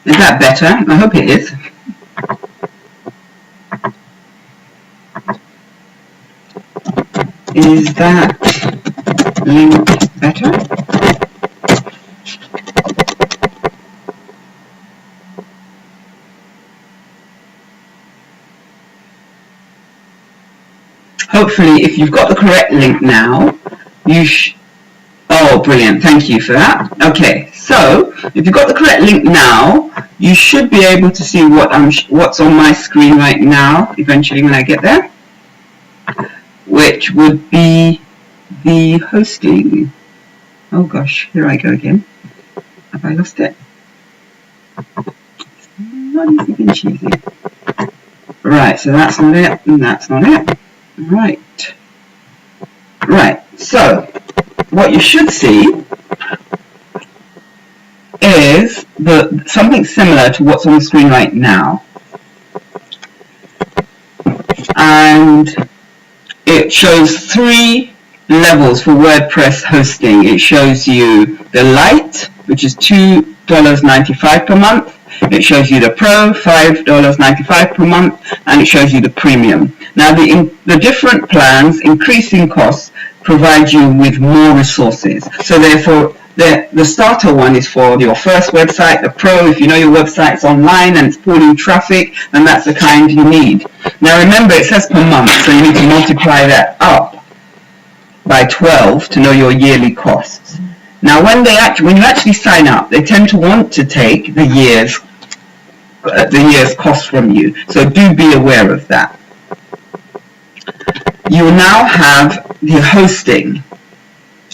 S1: Is that better? I hope it is. Is that link better? Hopefully, if you've got the correct link now, oh, brilliant. Thank you for that. Okay, so if you've got the correct link now, you should be able to see what's on my screen right now, eventually when I get there, which would be the hosting. Oh gosh, here I go again. Have I lost it? Not easy been cheesy. Right, so that's not it, and that's not it. Right. So what you should see is something similar to what's on the screen right now, and it shows 3 levels for WordPress hosting. It shows you the Lite, which is $2.95 per month. It shows you the Pro, $5.95 per month, and it shows you the Premium. Now, the different plans, increasing costs, provide you with more resources. So therefore, the starter one is for your first website. The Pro, if you know your website's online and it's pulling traffic, then that's the kind you need. Now remember, it says per month, so you need to multiply that up by 12 to know your yearly costs. Now, when you actually sign up, they tend to want to take the year's cost from you. So do be aware of that. You now have the hosting.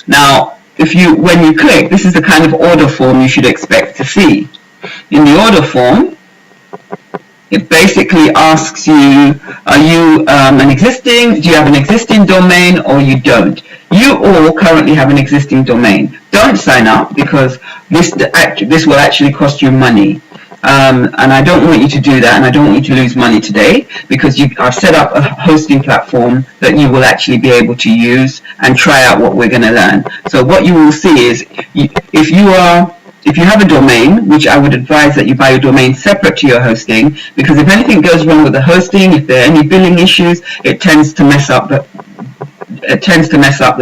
S1: Now, when you click, this is the kind of order form you should expect to see. In the order form, it basically asks you, do you have an existing domain or you don't? You all currently have an existing domain. Don't sign up because this will actually cost you money. And I don't want you to do that, and I don't want you to lose money today, because I've set up a hosting platform that you will actually be able to use and try out what we're going to learn. So what you will see is, if you have a domain, which I would advise that you buy your domain separate to your hosting, because if anything goes wrong with the hosting, if there are any billing issues, it tends to mess up the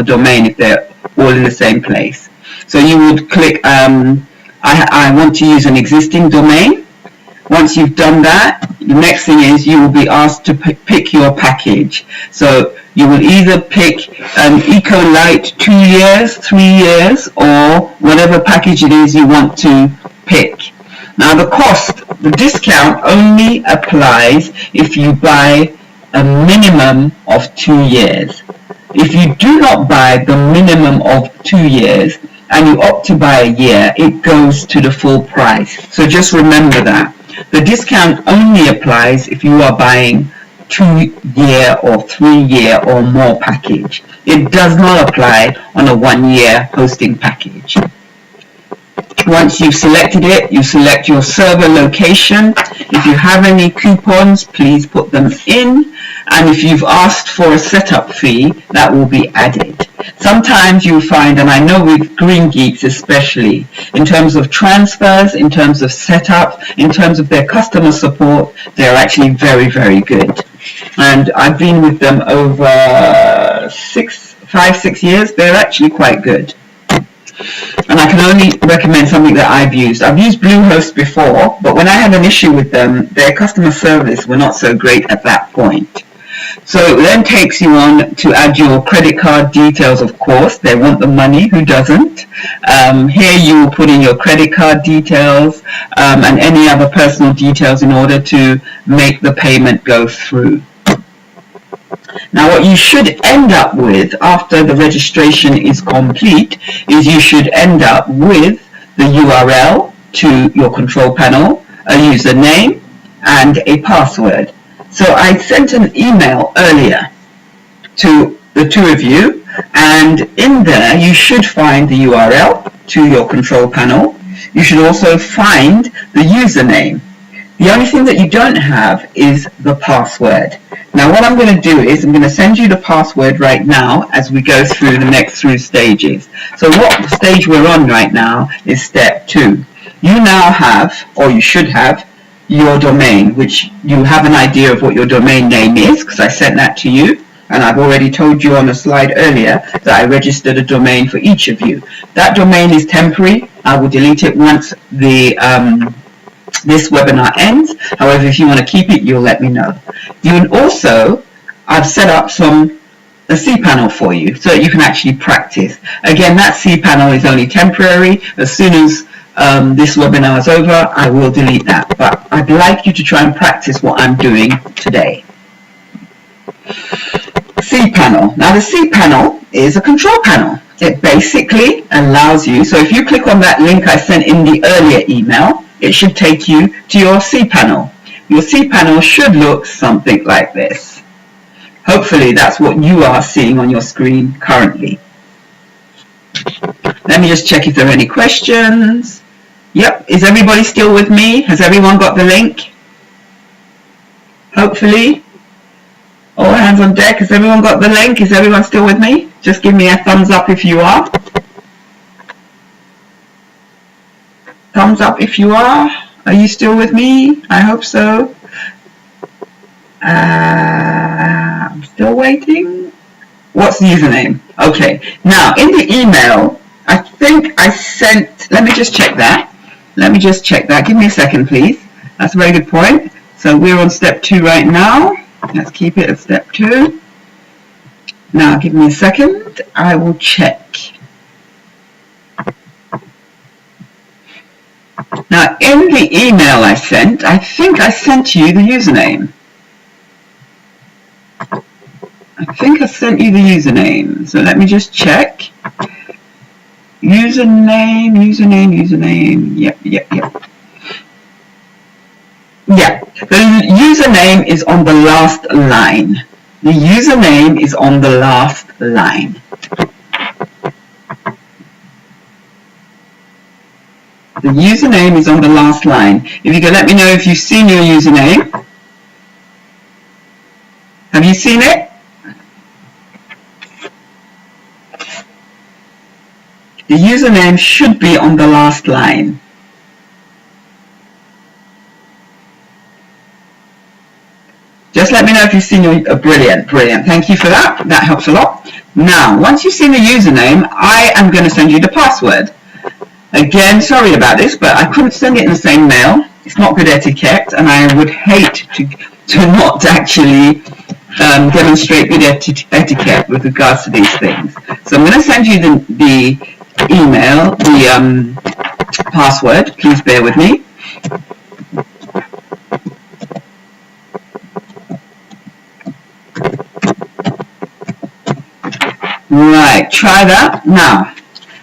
S1: domain if they're all in the same place. So you would click, I want to use an existing domain. Once you've done that, the next thing is you will be asked to pick your package. So you will either pick an EcoLite 2 years, 3 years, or whatever package it is you want to pick. Now the discount only applies if you buy a minimum of 2 years. If you do not buy the minimum of 2 years and you opt to buy a year, it goes to the full price. So just remember that. The discount only applies if you are buying 2-year or 3-year or more package. It does not apply on a 1-year hosting package. Once you've selected it, you select your server location. If you have any coupons, please put them in. And if you've asked for a setup fee, that will be added. Sometimes you'll find, and I know with Green Geeks especially, in terms of transfers, in terms of setup, in terms of their customer support, they're actually very, very good. And I've been with them over 5-6 years. They're actually quite good. And I can only recommend something that I've used. I've used Bluehost before, but when I had an issue with them, their customer service were not so great at that point. So it then takes you on to add your credit card details, of course. They want the money, who doesn't? Here you will put in your credit card details and any other personal details in order to make the payment go through. Now what you should end up with after the registration is complete is you should end up with the URL to your control panel, a username, and a password. So I sent an email earlier to the two of you, and in there you should find the URL to your control panel. You should also find the username. The only thing that you don't have is the password. Now what I'm going to do is I'm going to send you the password right now as we go through the next three stages. So what stage we're on right now is step 2. You now have, or you should have, your domain, which you have an idea of what your domain name is because I sent that to you, and I've already told you on a slide earlier that I registered a domain for each of you. That domain is temporary. I will delete it once the this webinar ends. However, if you want to keep it, you'll let me know. You also, I've set up a cPanel for you so that you can actually practice. Again, that cPanel is only temporary. As soon as this webinar is over, I will delete that. But I'd like you to try and practice what I'm doing today. cPanel. Now the cPanel is a control panel. It basically allows you, so if you click on that link I sent in the earlier email, it should take you to your cPanel. Your cPanel should look something like this. Hopefully that's what you are seeing on your screen currently. Let me just check if there are any questions. Yep, is everybody still with me? Has everyone got the link? Hopefully. All hands on deck. Has everyone got the link? Is everyone still with me? Just give me a thumbs up if you are. Thumbs up if you are. Are you still with me? I hope so. I'm still waiting. What's the username? Okay. Now, in the email, I think I sent... Let me just check that. Let me just check that. Give me a second, please. That's a very good point. So we're on step 2 right now. Let's keep it at step 2. Now, give me a second. I will check. Now, in the email I sent, I think I sent you the username. I think I sent you the username. So let me just check. Username. Yep. Yeah, the username is on the last line. The username is on the last line. The username is on the last line. If you could let me know if you've seen your username. Have you seen it? The username should be on the last line. Just let me know if you've seen your... brilliant. Thank you for that. That helps a lot. Now, once you've seen the username, I am going to send you the password. Again, sorry about this, but I couldn't send it in the same mail. It's not good etiquette, and I would hate to not actually demonstrate good etiquette with regards to these things. So I'm going to send you the email, the password. Please bear with me. Right, try that. Now,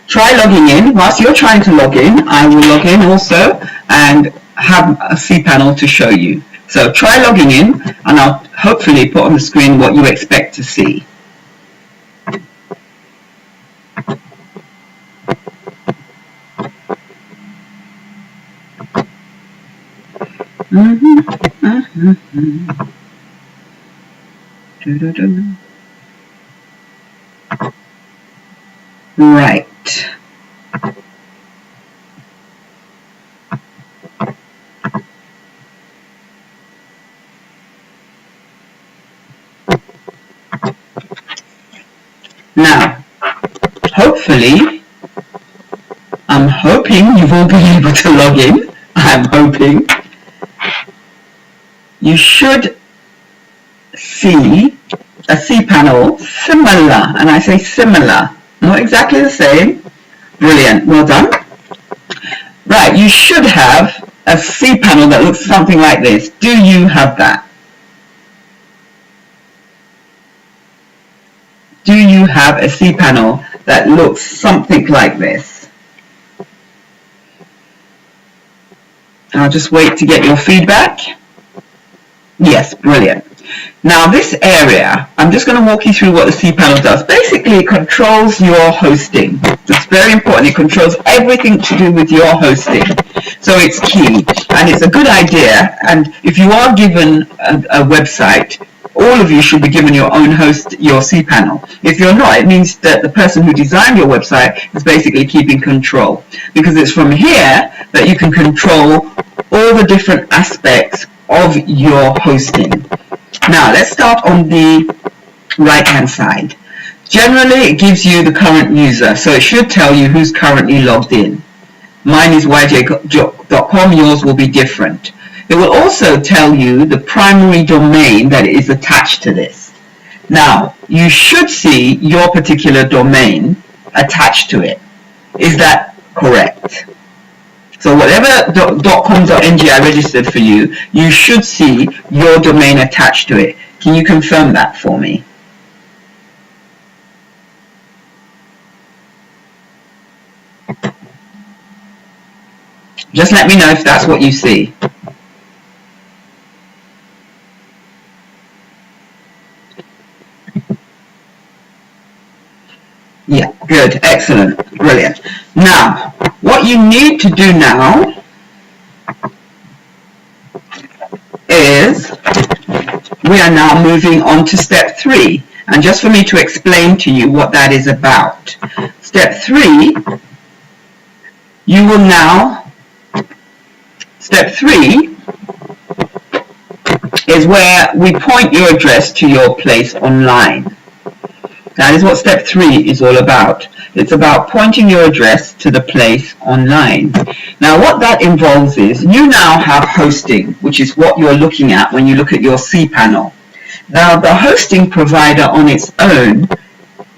S1: try logging in. Whilst you're trying to log in, I will log in also and have a cPanel to show you. So try logging in, and I'll hopefully put on the screen what you expect to see. Right. Now, hopefully, I'm hoping you've all been able to log in. I'm hoping. You should see a cPanel similar, and I say similar, not exactly the same. Brilliant, well done. Right, you should have a cPanel that looks something like this. Do you have that? Do you have a cPanel that looks something like this? I'll just wait to get your feedback. Yes, brilliant. Now this area, I'm just going to walk you through what the cPanel does. Basically, it controls your hosting. It's very important. It controls everything to do with your hosting. So it's key, and it's a good idea. And if you are given a website, all of you should be given your own host, your cPanel. If you're not, it means that the person who designed your website is basically keeping control, because it's from here that you can control all the different aspects of your hosting. Now let's start on the right hand side. Generally it gives you the current user, so it should tell you who's currently logged in. Mine is yj.com, yours will be different. It will also tell you the primary domain that is attached to this. Now you should see your particular domain attached to it. Is that correct? So whatever .com.ng I registered for you, you should see your domain attached to it. Can you confirm that for me? Just let me know if that's what you see. Yeah, good, excellent, brilliant. Now, what you need to do now is, we are now moving on to step 3. And just for me to explain to you what that is about. Step 3, you will now, step 3 is where we point your address to your place online. That is what step 3 is all about. It's about pointing your address to the place online. Now what that involves is, you now have hosting, which is what you're looking at when you look at your cPanel. Now the hosting provider on its own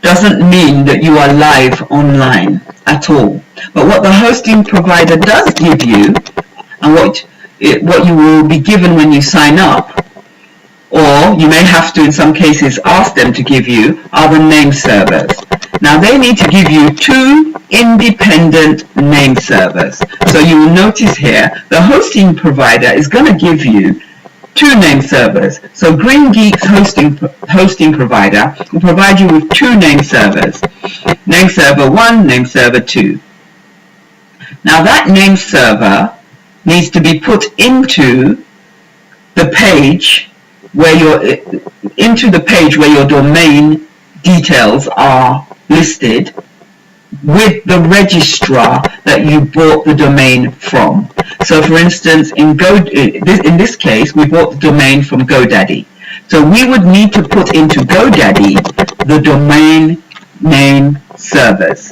S1: doesn't mean that you are live online at all. But what the hosting provider does give you, and what you will be given when you sign up, or you may have to in some cases ask them to give you, are the name servers. Now they need to give you 2 independent name servers. So you will notice here, the hosting provider is going to give you 2 name servers. So Green Geeks hosting provider will provide you with 2 name servers. Name server 1, name server 2. Now that name server needs to be put into the page where your domain details are listed with the registrar that you bought the domain from. So for instance, in this case, we bought the domain from GoDaddy. So we would need to put into GoDaddy the domain name servers.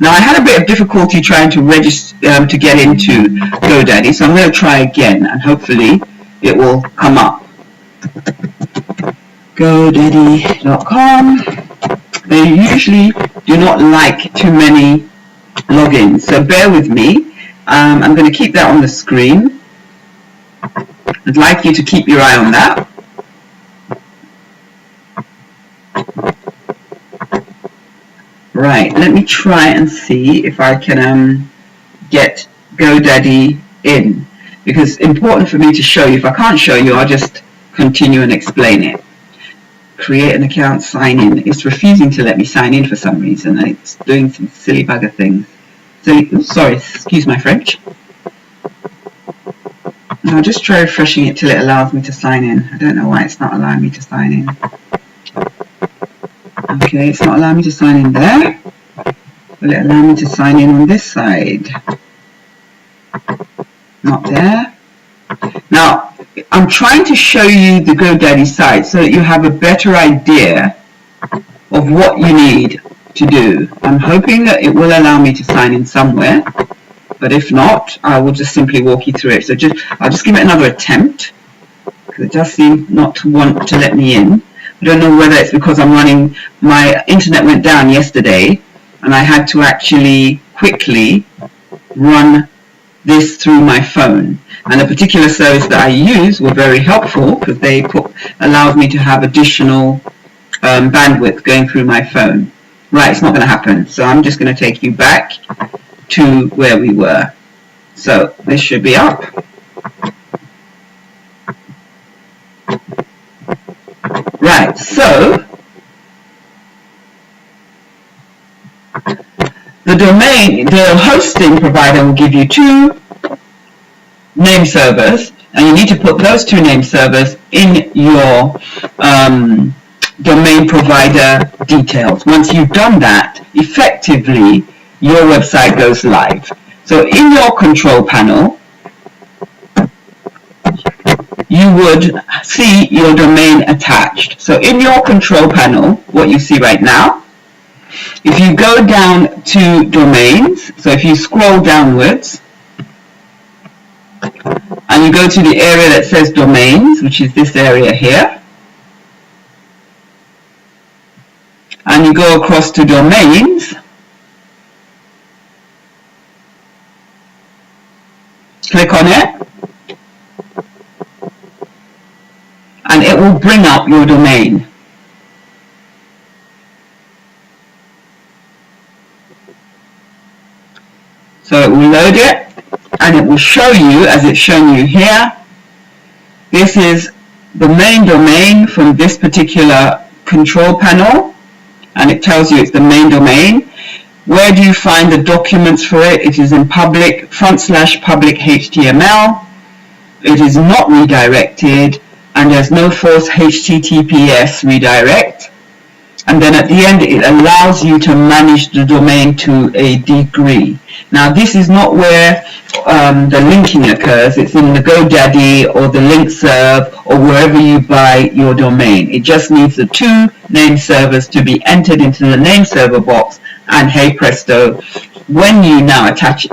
S1: Now I had a bit of difficulty trying to register to get into GoDaddy, so I'm going to try again and hopefully it will come up. GoDaddy.com. They usually do not like too many logins, so bear with me. I'm going to keep that on the screen. I'd like you to keep your eye on that. Right, let me try and see if I can get GoDaddy in, because it's important for me to show you. If I can't show you, I'll just continue and explain it. Create an account, sign in. It's refusing to let me sign in for some reason. It's doing some silly bugger things. Sorry, excuse my French. I'll just try refreshing it till it allows me to sign in. I don't know why it's not allowing me to sign in. Okay, it's not allowing me to sign in there. Will it allow me to sign in on this side? Not there. Now, I'm trying to show you the GoDaddy site so that you have a better idea of what you need to do. I'm hoping that it will allow me to sign in somewhere, but if not, I will just simply walk you through it. So I'll just give it another attempt, because it does seem not to want to let me in. I don't know whether it's because my internet went down yesterday, and I had to actually quickly run this through my phone. And the particular service that I use were very helpful, because they allowed me to have additional bandwidth going through my phone. Right, it's not going to happen. So I'm just going to take you back to where we were. So this should be up. Right, so the hosting provider will give you 2 name servers, and you need to put those 2 name servers in your domain provider details. Once you've done that, effectively your website goes live. So in your control panel, you would see your domain attached. So in your control panel, what you see right now, if you go down to domains, so if you scroll downwards, and you go to the area that says domains, which is this area here, and you go across to domains, click on it, and it will bring up your domain. So it will load it, and it will show you, as it's shown you here, this is the main domain from this particular control panel, and it tells you it's the main domain. Where do you find the documents for it? It is in public, /public HTML. It is not redirected, and there's no false HTTPS redirect. And then at the end, it allows you to manage the domain to a degree. Now, this is not where the linking occurs. It's in the GoDaddy or the LinkServe or wherever you buy your domain. It just needs the 2 name servers to be entered into the name server box, and hey presto, when you now attach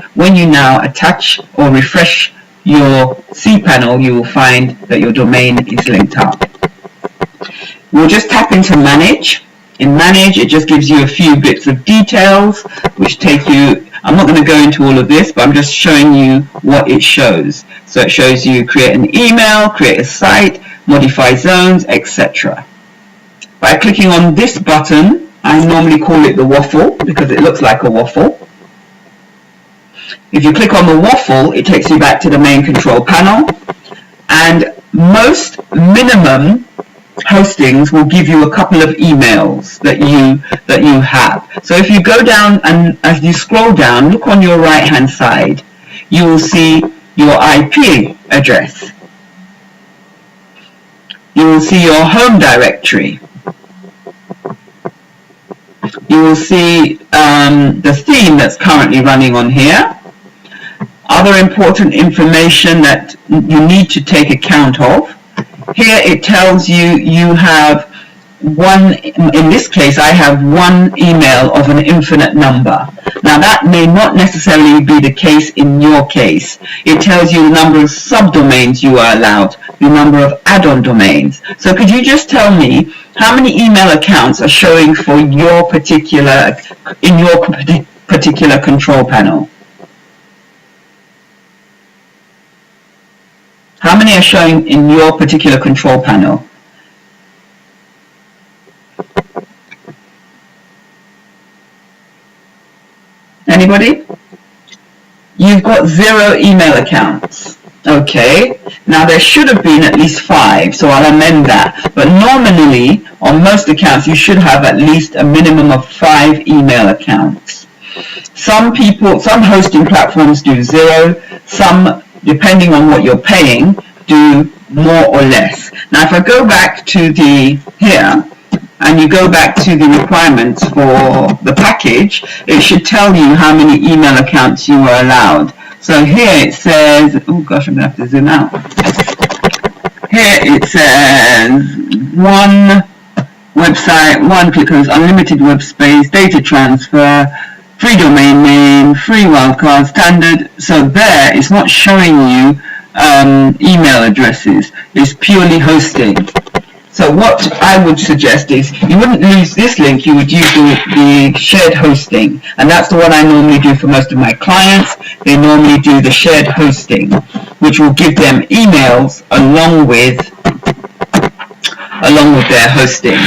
S1: or refresh your cPanel, you will find that your domain is linked up. We'll just tap into Manage. In Manage, it just gives you a few bits of details, which take you, I'm not going to go into all of this, but I'm just showing you what it shows. So it shows you create an email, create a site, modify zones, etc. By clicking on this button, I normally call it the waffle, because it looks like a waffle. If you click on the waffle, it takes you back to the main control panel, and most minimum hostings will give you a couple of emails that you have. So if you go down, and as you scroll down, look on your right hand side, you will see your IP address. You will see your home directory. You will see the theme that's currently running on here. Other important information that you need to take account of. Here it tells you you have one, in this case I have 1 email of an infinite number. Now that may not necessarily be the case in your case. It tells you the number of subdomains you are allowed, the number of add-on domains. So could you just tell me how many email accounts are showing for your particular, in your particular control panel? How many are showing in your particular control panel? Anybody? You've got 0 email accounts. Okay, now there should have been at least 5, so I'll amend that. But nominally, on most accounts, you should have at least a minimum of 5 email accounts. Some hosting platforms do 0, some, depending on what you're paying, do more or less. Now if I go back to here, and you go back to the requirements for the package, it should tell you how many email accounts you are allowed. So here it says, oh gosh, I'm going to have to zoom out. Here it says one website, one clickers, unlimited web space, data transfer, free domain name, free wildcard, standard. So there, it's not showing you email addresses. It's purely hosting. So what I would suggest is you wouldn't use this link, you would use the shared hosting. And that's the one I normally do for most of my clients. They normally do the shared hosting, which will give them emails along with their hosting.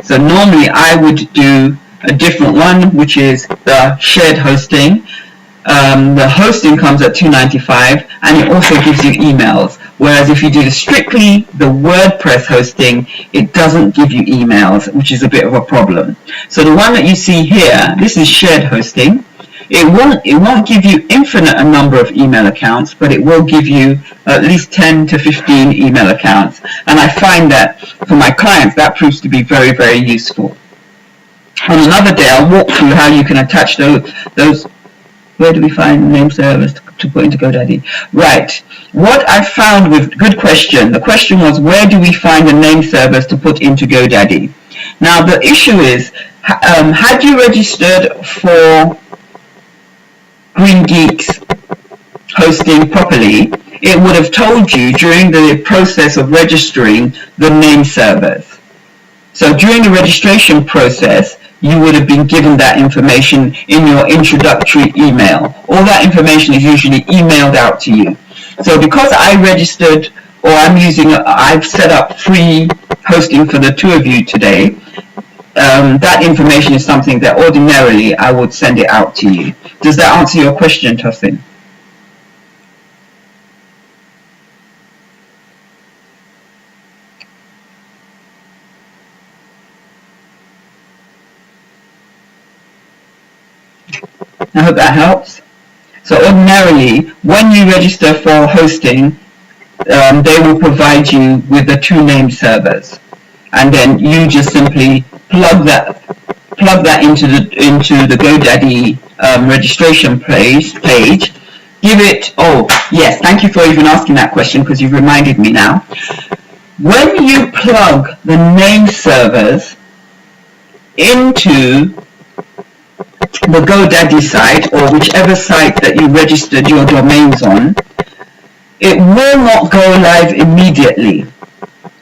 S1: So normally I would do a different one, which is the shared hosting. The hosting comes at $2.95, and it also gives you emails. Whereas if you do strictly the WordPress hosting, it doesn't give you emails, which is a bit of a problem. So the one that you see here, this is shared hosting. It won't give you infinite number of email accounts, but it will give you at least 10 to 15 email accounts. And I find that for my clients, that proves to be very, very useful. On another day, I'll walk through how you can attach those. Where do we find name servers to put into GoDaddy? Right. What I found with, good question. The question was, where do we find the name servers to put into GoDaddy? Now, the issue is, had you registered for Green Geeks hosting properly, it would have told you during the process of registering the name servers. So during the registration process, you would have been given that information in your introductory email. All that information is usually emailed out to you. So because I registered, or I've set up free hosting for the two of you today, that information is something that ordinarily I would send it out to you. Does that answer your question, Tosin? I hope that helps. So ordinarily, when you register for hosting, they will provide you with the two name servers, and then you just simply plug that into the GoDaddy registration page. Give it. Oh yes, thank you for even asking that question, because you've reminded me now. When you plug the name servers into the GoDaddy site, or whichever site that you registered your domains on, it will not go live immediately.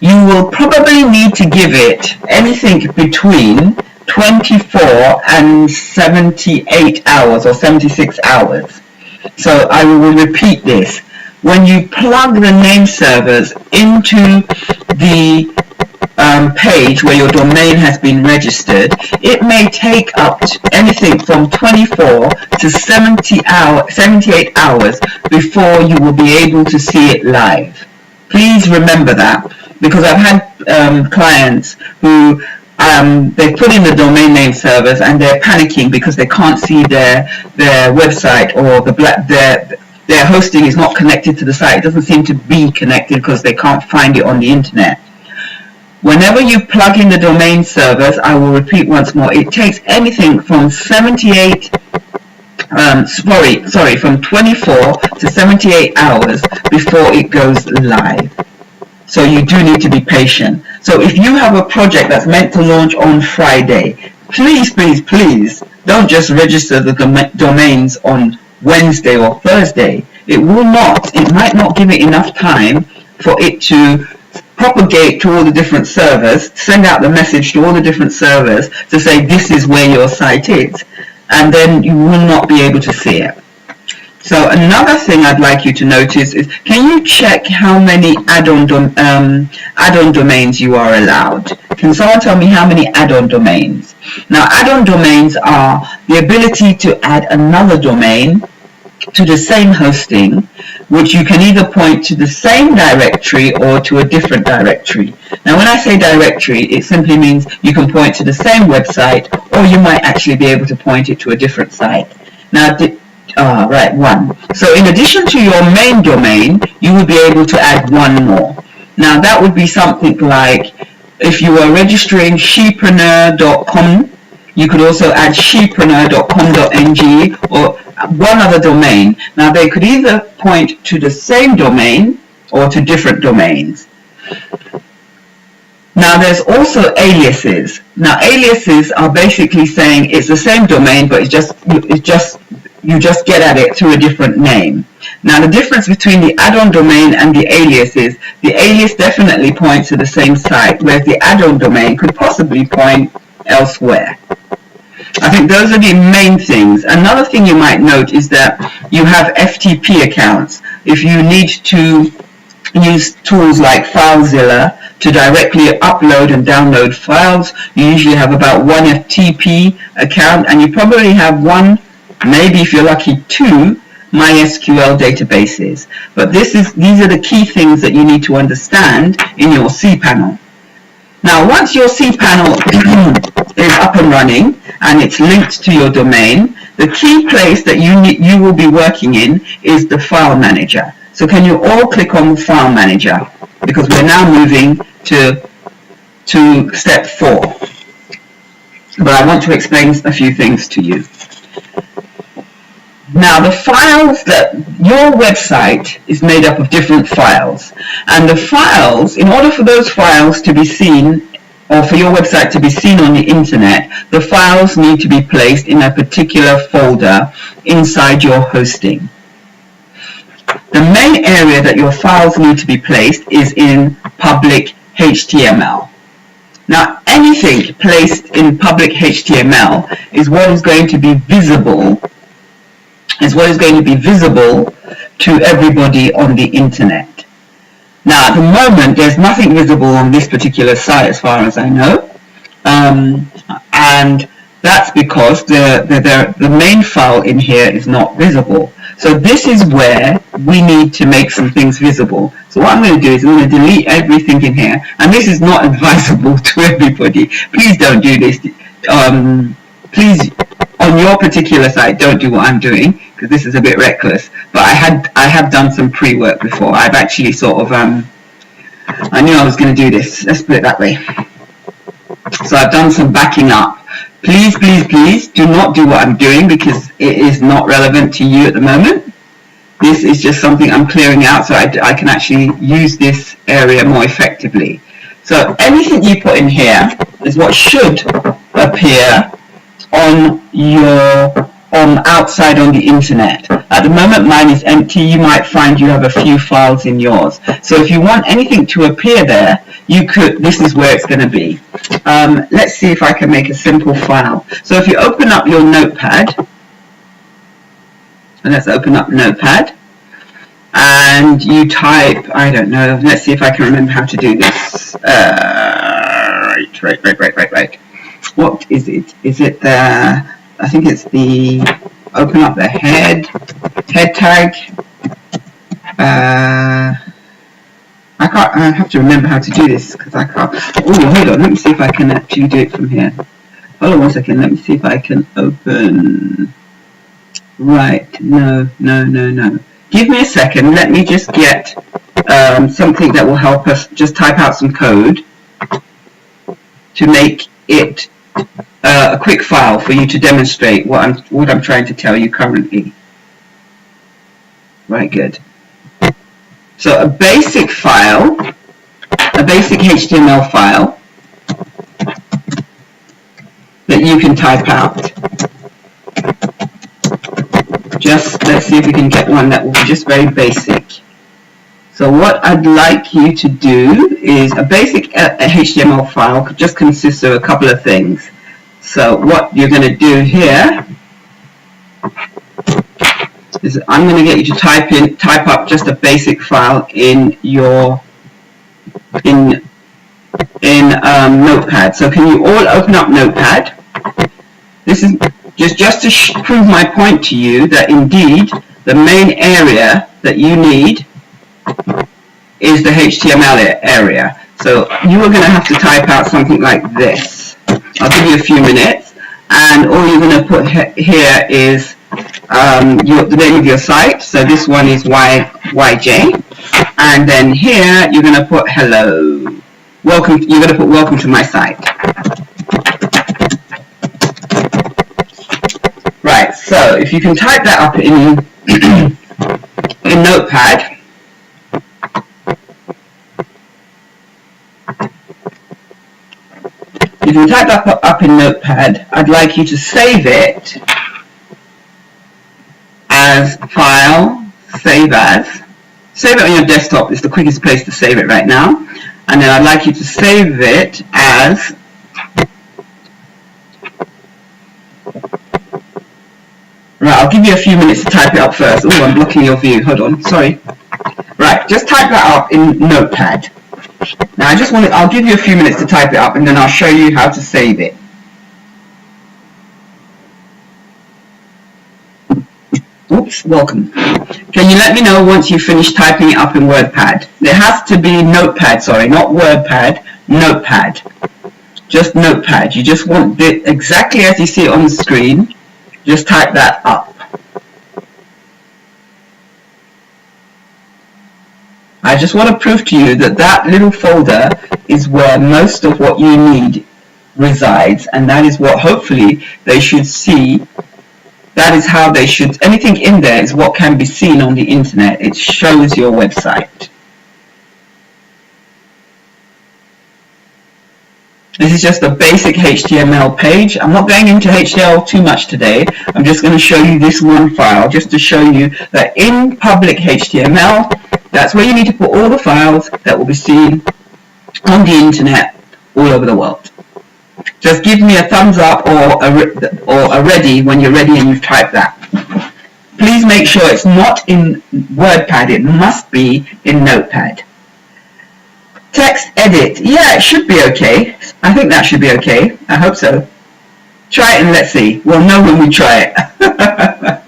S1: You will probably need to give it anything between 24 and 78 hours or 76 hours. So I will repeat this. When you plug the name servers into the page where your domain has been registered, it may take up to anything from 24 to 78 hours before you will be able to see it live. Please remember that, because I've had clients who they put in the domain name servers and they're panicking because they can't see their website, or their hosting is not connected to the site. It doesn't seem to be connected because they can't find it on the internet. Whenever you plug in the domain servers, I will repeat once more, it takes anything from from 24 to 78 hours before it goes live. So you do need to be patient. So if you have a project that's meant to launch on Friday, please don't just register the domains on Wednesday or Thursday. It might not give it enough time for it to propagate to all the different servers, send out the message to all the different servers to say this is where your site is, and then you will not be able to see it. So another thing I'd like you to notice is, can you check how many add-on domains you are allowed? Can someone tell me how many add-on domains? Now, add-on domains are the ability to add another domain to the same hosting, which you can either point to the same directory or to a different directory. Now, when I say directory, it simply means you can point to the same website, or you might actually be able to point it to a different site. Now, one. So in addition to your main domain, you would be able to add one more. Now, that would be something like if you are registering shepreneur.com, you could also add shepreneur.com.ng or one other domain. Now they could either point to the same domain or to different domains. Now there's also aliases. Now aliases are basically saying it's the same domain, but you just get at it through a different name. Now the difference between the add-on domain and the alias is the alias definitely points to the same site, whereas the add-on domain could possibly point elsewhere. I think those are the main things. Another thing you might note is that you have FTP accounts. If you need to use tools like FileZilla to directly upload and download files, you usually have about one FTP account, and you probably have one, maybe if you're lucky, two MySQL databases. But these are the key things that you need to understand in your cPanel. Now, once your cPanel is up and running and it's linked to your domain, the key place that you will be working in is the File Manager. So can you all click on the File Manager, because we're now moving to step 4. But I want to explain a few things to you. Now, the files that your website is made up of different files, and the files, in order for those files to be seen, or for your website to be seen on the internet, the files need to be placed in a particular folder inside your hosting. The main area that your files need to be placed is in public HTML. Now, anything placed in public HTML is what is going to be visible to everybody on the internet. Now, at the moment, there's nothing visible on this particular site as far as I know, and that's because the main file in here is not visible. So this is where we need to make some things visible. So what I'm going to do is I'm going to delete everything in here, and this is not advisable to everybody. Please don't do this. Please, on your particular site, don't do what I'm doing, because this is a bit reckless. But I have done some pre-work before. I've actually sort of I knew I was going to do this. Let's put it that way. So I've done some backing up. Please, please, please do not do what I'm doing, because it is not relevant to you at the moment. This is just something I'm clearing out so I can actually use this area more effectively. So anything you put in here is what should appear on outside on the internet. At the moment mine is empty. You might find you have a few files in yours. So if you want anything to appear there, this is where it's going to be. Let's see if I can make a simple file. So if you open up your notepad, and let's open up Notepad, and you type, I don't know, let's see if I can remember how to do this. Right. What is it? Is it the, I think it's the, open up the head tag. I have to remember how to do this, because I can't. Oh, hold on, let me see if I can actually do it from here. Hold on 1 second, let me see if I can open. Right, no. Give me a second, let me just get something that will help us just type out some code to make it a quick file for you to demonstrate what I'm trying to tell you currently. Right, good. So a basic file, a basic HTML file that you can type out. Just let's see if we can get one that will be just very basic. So what I'd like you to do is a basic HTML file just consists of a couple of things. So what you're going to do here is I'm going to get you to type up just a basic file in your Notepad. So can you all open up Notepad? This is just to prove my point to you that indeed the main area that you need is the HTML area. So you are going to have to type out something like this. I'll give you a few minutes, and all you're going to put here is the name of your site. So this one is YJ, and then here you're going to put hello welcome. You're going to put welcome to my site. Right. So if you can type that up in in Notepad. If you type that up in Notepad, I'd like you to save it as file, save as. Save it on your desktop is the quickest place to save it right now. And then I'd like you to save it as right, I'll give you a few minutes to type it up first. Oh, I'm blocking your view. Hold on, sorry. Right, just type that up in Notepad. Now I'll give you a few minutes to type it up and then I'll show you how to save it. Oops, welcome. Can you let me know once you finish typing it up in WordPad? There has to be Notepad, sorry, not WordPad, Notepad. Just Notepad. You just want it exactly as you see it on the screen. Just type that up. I just want to prove to you that that little folder is where most of what you need resides, and that is what hopefully they should see. That is how they should, anything in there is what can be seen on the internet. It shows your website. This is just a basic HTML page. I'm not going into HTML too much today. I'm just going to show you this one file just to show you that in public HTML, that's where you need to put all the files that will be seen on the internet all over the world. Just give me a thumbs up or a ready when you're ready and you've typed that. Please make sure it's not in WordPad. It must be in Notepad. Text edit. Yeah, it should be okay. I think that should be okay. I hope so. Try it and let's see. We'll know when we try it.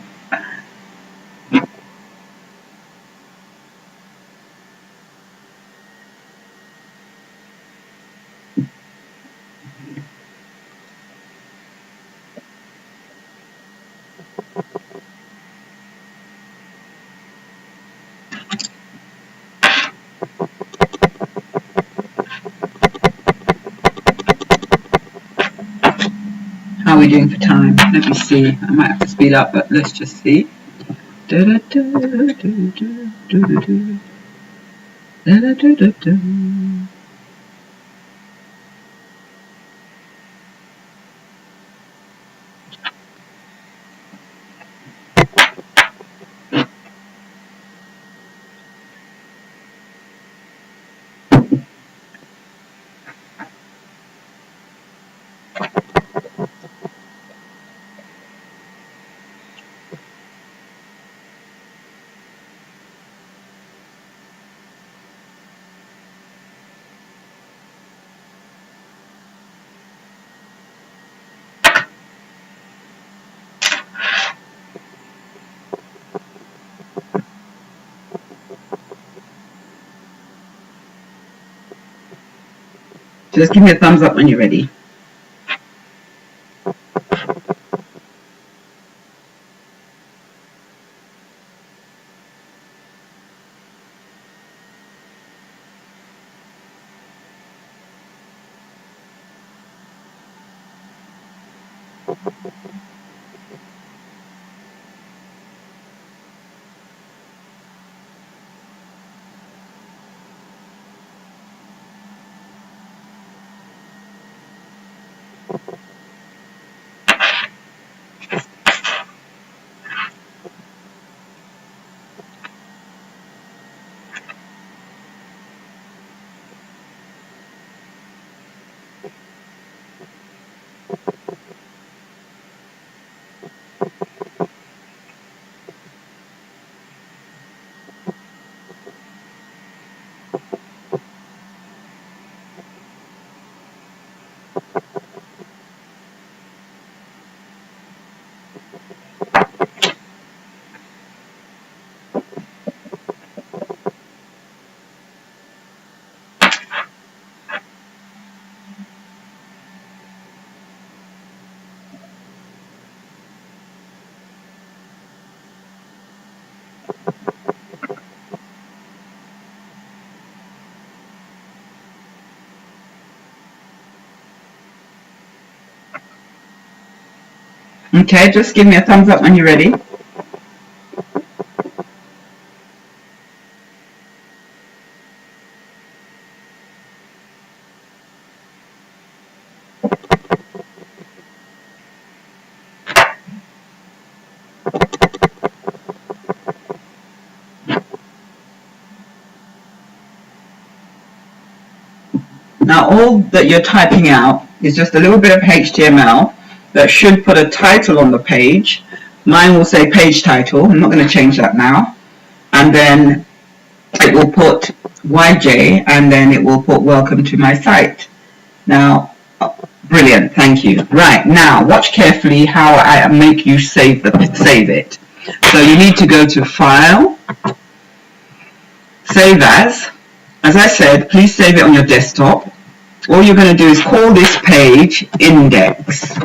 S1: How are we doing for time? Let me see. I might have to speed up, but let's just see. Just give me a thumbs up when you're ready. Okay, just give me a thumbs up when you're ready. Now all that you're typing out is just a little bit of HTML that should put a title on the page. Mine will say page title. I'm not going to change that now. And then it will put YJ, and then it will put welcome to my site. Now, brilliant, thank you. Right, now watch carefully how I make you save it. So you need to go to File, Save As. As I said, please save it on your desktop. All you're going to do is call this page Index.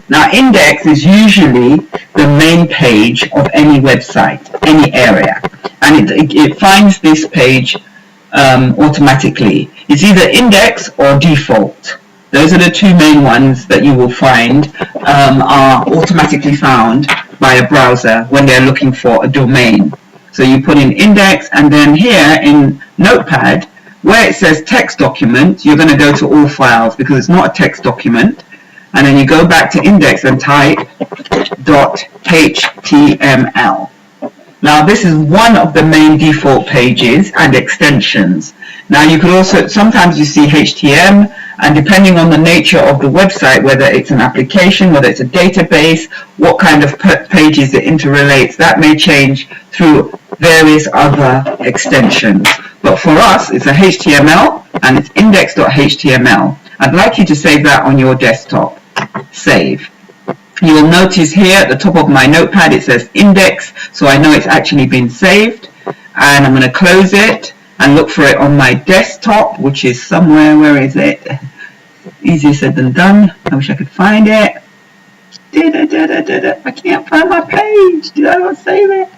S1: Now, Index is usually the main page of any website, any area, and it finds this page automatically. It's either Index or Default. Those are the two main ones that you will find are automatically found by a browser when they're looking for a domain. So you put in Index, and then here in Notepad, where it says text document, you're going to go to all files because it's not a text document. And then you go back to Index and type .html. Now this is one of the main default pages and extensions. Now you could also, sometimes you see HTML, and depending on the nature of the website, whether it's an application, whether it's a database, what kind of pages it interrelates, that may change through various other extensions. But for us, it's a HTML and it's index.html. I'd like you to save that on your desktop. Save. You will notice here at the top of my notepad it says index, so I know it's actually been saved. And I'm going to close it and look for it on my desktop, which is somewhere. Where is it? Easier said than done. I wish I could find it. I can't find my page. Did I not save it?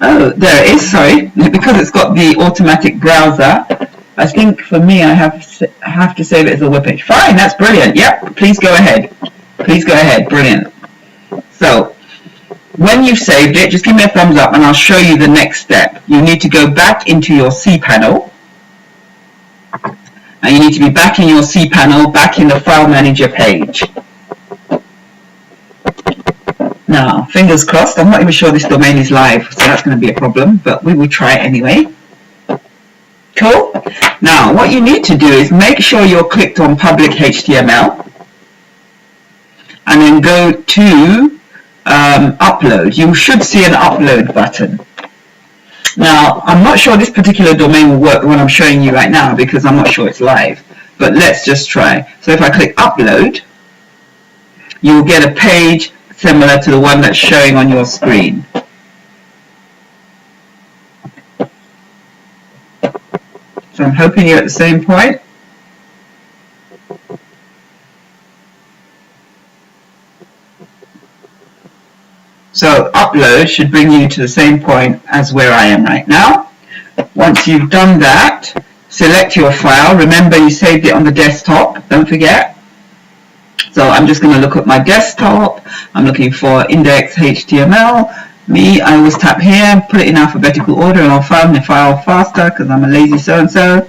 S1: Oh, there it is, sorry. Because it's got the automatic browser, I think for me I have to save it as a web page. Fine, that's brilliant. Yep, please go ahead. Please go ahead, brilliant. So, when you've saved it, just give me a thumbs up and I'll show you the next step. You need to go back into your cPanel. And you need to be back in your cPanel, back in the File Manager page. Now, fingers crossed, I'm not even sure this domain is live, so that's going to be a problem, but we will try it anyway. Cool. Now, what you need to do is make sure you're clicked on Public HTML, and then go to Upload. You should see an Upload button. Now, I'm not sure this particular domain will work when I'm showing you right now, because I'm not sure it's live, but let's just try. So if I click Upload, you'll get a page similar to the one that's showing on your screen. So I'm hoping you're at the same point. So upload should bring you to the same point as where I am right now. Once you've done that, select your file. Remember you saved it on the desktop, don't forget. So I'm just going to look at my desktop. I'm looking for index.html. I always tap here, put it in alphabetical order, and I'll find the file faster because I'm a lazy so-and-so.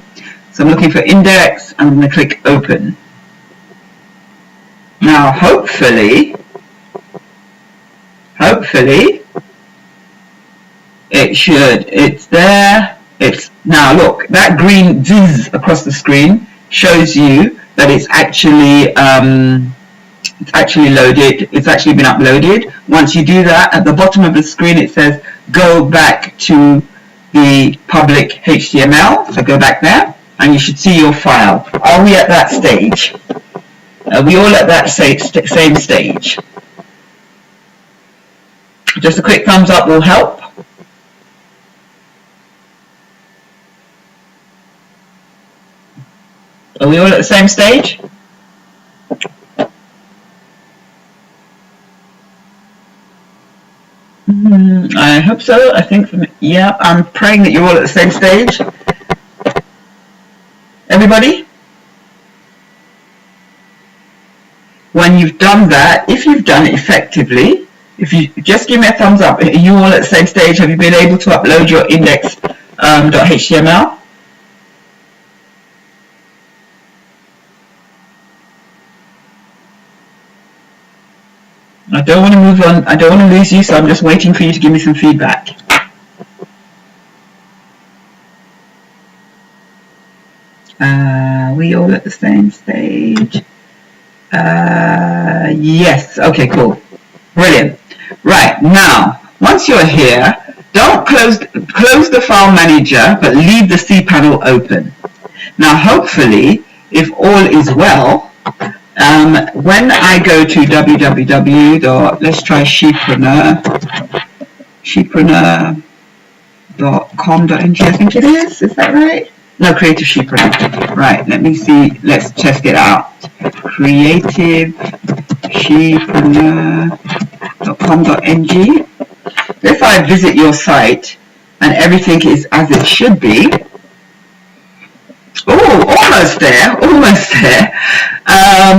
S1: So I'm looking for index, and I'm going to click open. Now hopefully it's there. Now look, that green zzz across the screen shows you that it's actually loaded. It's actually been uploaded. Once you do that, at the bottom of the screen it says go back to the public HTML. So go back there, and you should see your file. Are we at that stage? Are we all at that same stage? Just a quick thumbs up will help. Are we all at the same stage? I hope so. I think, yeah, I'm praying that you're all at the same stage. Everybody? When you've done done that, if you've done it effectively, if you just give me a thumbs up, are you all at the same stage? Have you been able to upload your index.html? I don't want to move on. I don't want to lose you, so I'm just waiting for you to give me some feedback. We all at the same stage? Yes. Okay, cool. Brilliant. Right, now, once you're here, don't close the file manager, but leave the cPanel open. Now, hopefully, if all is well, when I go to let's try shepreneur.com.ng, I think it is that right? No, Creative Shepreneur. Right, let me see, let's test it out. creativeshepreneur.com.ng. If I visit your site and everything is as it should be, oh, almost there.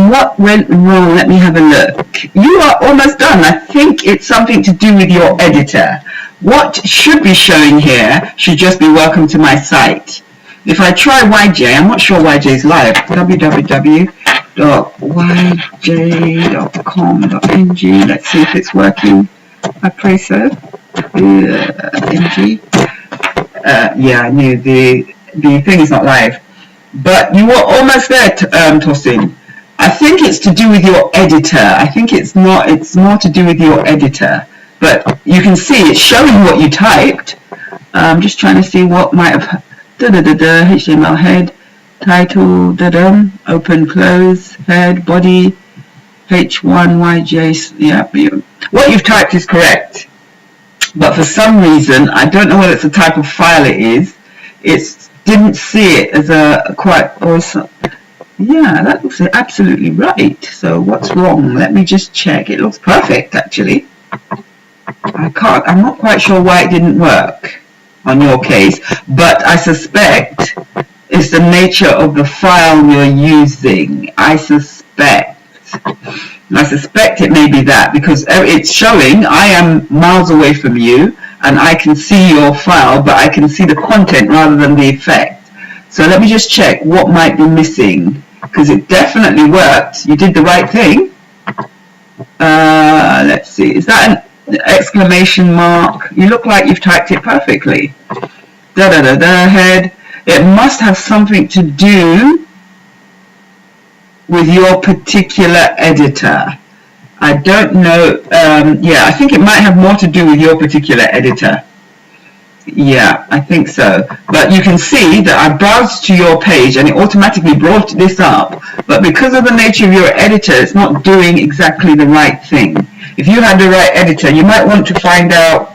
S1: What went wrong? Let me have a look. You are almost done. I think it's something to do with your editor. What should be showing here should just be welcome to my site. If I try YJ, I'm not sure YJ is live. www.yj.com.ng. Let's see if it's working. I pray so. NG. Yeah, I knew the thing is not live. But you were almost there, Tosin. I think it's to do with your editor. I think it's more to do with your editor. But you can see it's showing what you typed. I'm just trying to see what might have HTML head, title, open, close, head, body, H1, YJ, yeah. What you've typed is correct. But for some reason, I don't know whether it's the type of file it is. It didn't see it as a quite awesome. Yeah, that looks absolutely right. So what's wrong? Let me just check. It looks perfect, actually. I'm not quite sure why it didn't work on your case, but I suspect it's the nature of the file you're using. I suspect it may be that, because it's showing I am miles away from you and I can see your file, but I can see the content rather than the effect. So let me just check what might be missing, because it definitely worked. You did the right thing. Let's see, is that an exclamation mark? You look like you've typed it perfectly. Head. It must have something to do with your particular editor. I don't know. Yeah, I think it might have more to do with your particular editor. Yeah, I think so. But you can see that I browsed to your page and it automatically brought this up. But because of the nature of your editor, it's not doing exactly the right thing. If you had the right editor, you might want to find out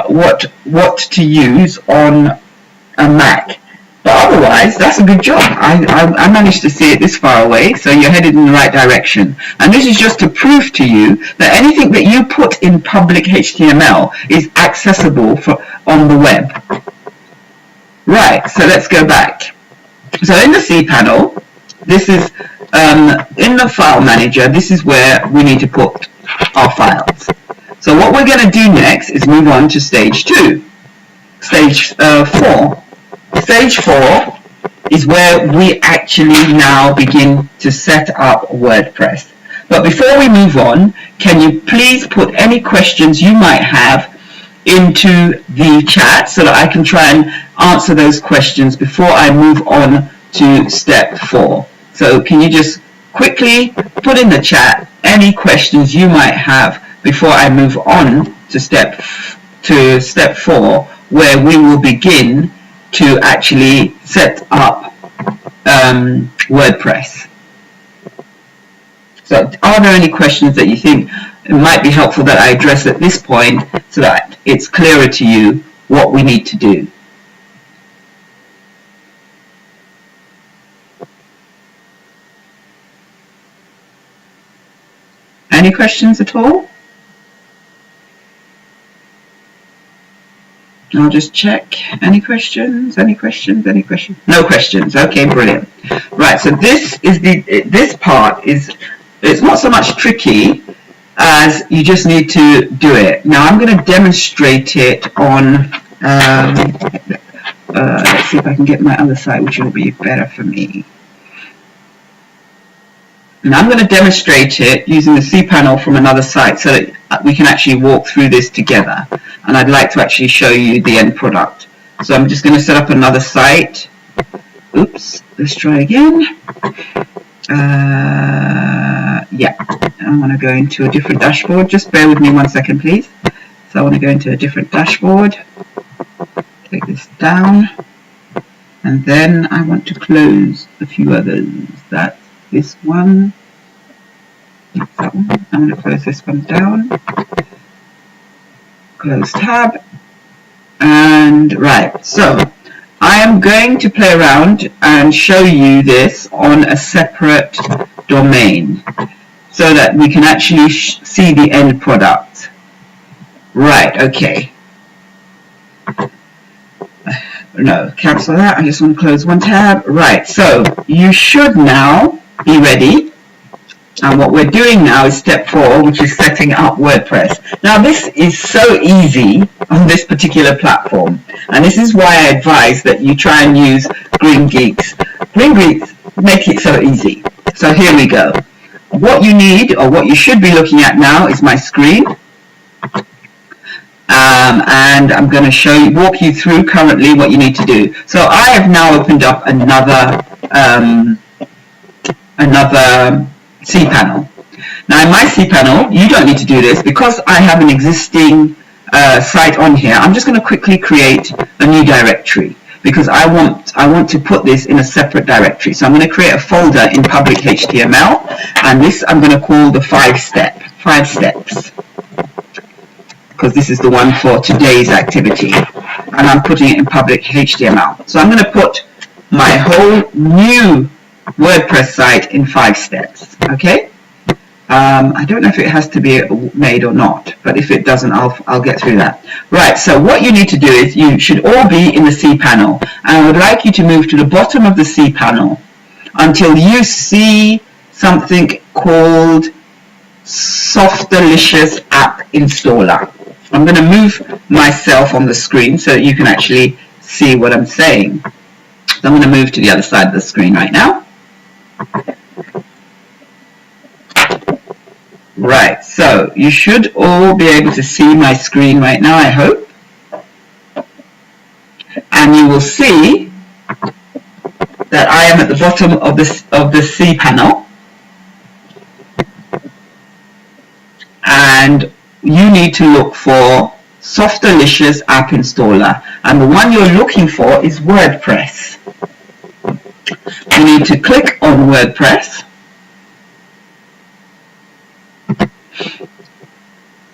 S1: what to use on a Mac. But otherwise, that's a good job. I managed to see it this far away, so you're headed in the right direction. And this is just to prove to you that anything that you put in public HTML is accessible on the web. Right, so let's go back. So in the cPanel, this is in the file manager, this is where we need to put our files. So what we're going to do next is move on to stage 2. Stage 4. Stage 4 is where we actually now begin to set up WordPress. But before we move on, can you please put any questions you might have into the chat so that I can try and answer those questions before I move on to step 4. So can you just quickly put in the chat any questions you might have before I move on to step 4, where we will begin to actually set up WordPress. So are there any questions that you think it might be helpful that I address at this point so that it's clearer to you what we need to do? Any questions at all? I'll just check. Any questions? Any questions? Any questions? No questions. Okay, brilliant. Right. So this part is It's not so much tricky as you just need to do it. Now I'm going to demonstrate it on, let's see if I can get my other site, which will be better for me. And I'm going to demonstrate it using the cPanel from another site so that we can actually walk through this together. And I'd like to actually show you the end product. So I'm just going to set up another site. Oops, let's try again. Yeah, I want to go into a different dashboard. Just bear with me 1 second, please. So I want to go into a different dashboard. Take this down. And then I want to close a few others. That's this one. That's that one. I'm going to close this one down. Close tab. And right, so I am going to play around and show you this on a separate domain so that we can actually see the end product. Right, okay. No, cancel that. I just want to close one tab. Right, so you should now be ready. And what we're doing now is step 4, which is setting up WordPress. Now this is so easy on this particular platform. And this is why I advise that you try and use Green Geeks. Green Geeks make it so easy. So here we go. What you need, or what you should be looking at now, is my screen. And I'm going to walk you through currently what you need to do. So I have now opened up another cPanel. Now in my cPanel, you don't need to do this because I have an existing site on here. I'm just going to quickly create a new directory because I want to put this in a separate directory. So I'm going to create a folder in public HTML, and this I'm going to call the 5 steps, because this is the one for today's activity, and I'm putting it in public HTML. So I'm going to put my whole new WordPress site in 5 steps. Okay. I don't know if it has to be made or not, but if it doesn't, I'll get through that. Right, so what you need to do is you should all be in the cPanel, and I would like you to move to the bottom of the cPanel until you see something called Softalicious App Installer. I'm going to move myself on the screen so that you can actually see what I'm saying. So I'm going to move to the other side of the screen right now. Right, so you should all be able to see my screen right now, I hope. And you will see that I am at the bottom of the cPanel. And you need to look for Softalicious App Installer. And the one you're looking for is WordPress. You need to click on WordPress.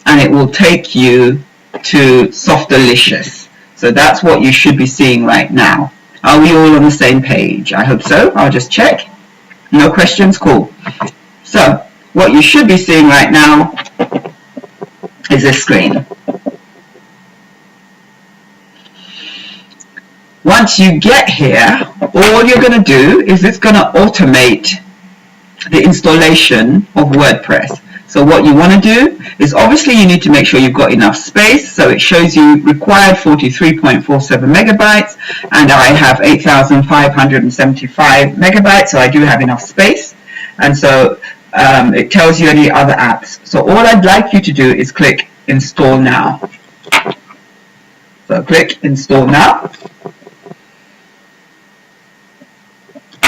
S1: And it will take you to Softalicious. So that's what you should be seeing right now. Are we all on the same page? I hope so. I'll just check. No questions? Cool. So what you should be seeing right now is this screen. Once you get here, all you're going to do is it's going to automate the installation of WordPress. So what you want to do is, obviously you need to make sure you've got enough space. So it shows you required 43.47 megabytes, and I have 8,575 megabytes, so I do have enough space. And so it tells you any other apps. So all I'd like you to do is click Install Now. So click Install Now.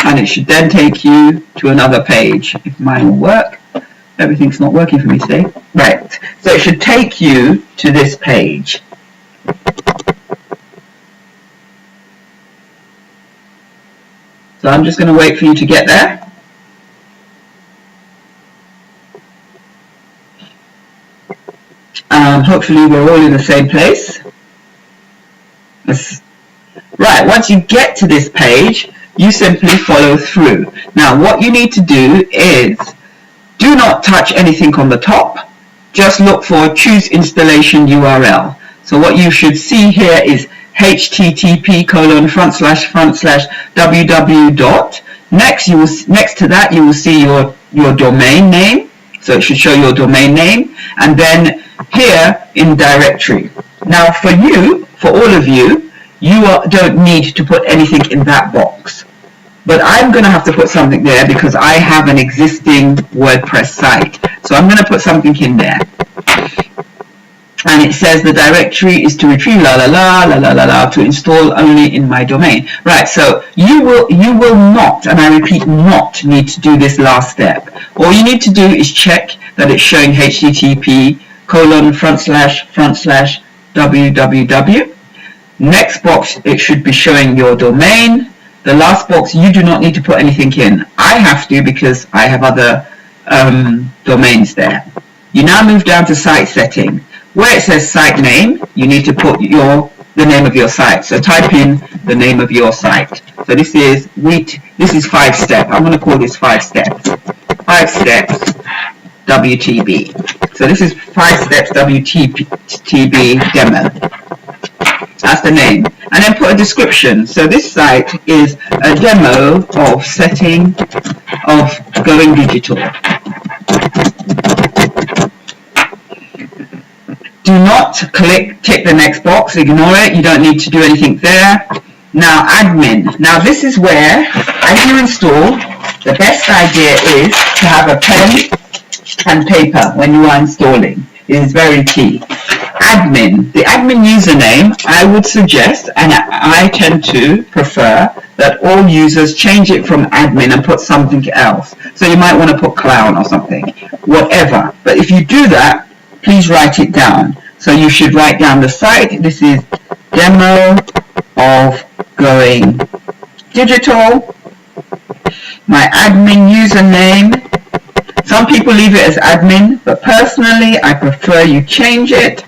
S1: And it should then take you to another page. If mine will work. Everything's not working for me today. Right. So it should take you to this page. So I'm just going to wait for you to get there. Hopefully we're all in the same place. Right. Once you get to this page, you simply follow through. Now what you need to do is do not touch anything on the top. Just look for choose installation URL. So what you should see here is http://www. Next to that you will see your your domain name. So it should show your domain name. And then here in directory. Now for all of you, don't need to put anything in that box. But I'm going to have to put something there because I have an existing WordPress site. So I'm going to put something in there. And it says the directory is to retrieve to install only in my domain. Right, so you will not, and I repeat, not need to do this last step. All you need to do is check that it's showing http://www. Next box, it should be showing your domain. The last box, you do not need to put anything in. I have to because I have other domains there. You now move down to site setting. Where it says site name, you need to put the name of your site. So type in the name of your site. So this is 5-step. I'm going to call this 5 steps. 5 steps WTB. So this is 5 steps WTB demo. That's the name. And then put a description. So this site is a demo of going digital. Do not tick the next box, ignore it, you don't need to do anything there. Now admin, now this is where, as you install, the best idea is to have a pen and paper when you are installing. It is very key. Admin, the admin username, I would suggest, and I tend to prefer, that all users change it from admin and put something else. So you might want to put clown or something, whatever. But if you do that, please write it down. So you should write down the site. This is demo of going digital. My admin username. Some people leave it as admin, but personally I prefer you change it.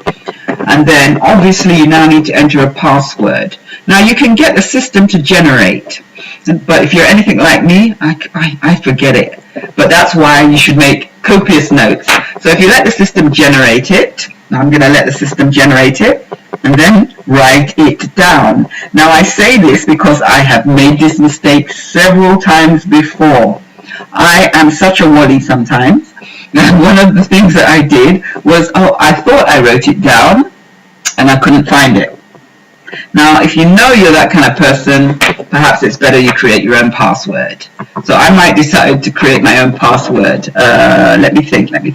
S1: And then obviously you now need to enter a password. Now you can get the system to generate, but if you're anything like me, I forget it. But that's why you should make copious notes. So if you let the system generate it, I'm going to let the system generate it, and then write it down. Now I say this because I have made this mistake several times before. I am such a wally sometimes. And one of the things that I did was, I thought I wrote it down, and I couldn't find it. Now, if you know you're that kind of person, perhaps it's better you create your own password. So I might decide to create my own password. Let me think. Let me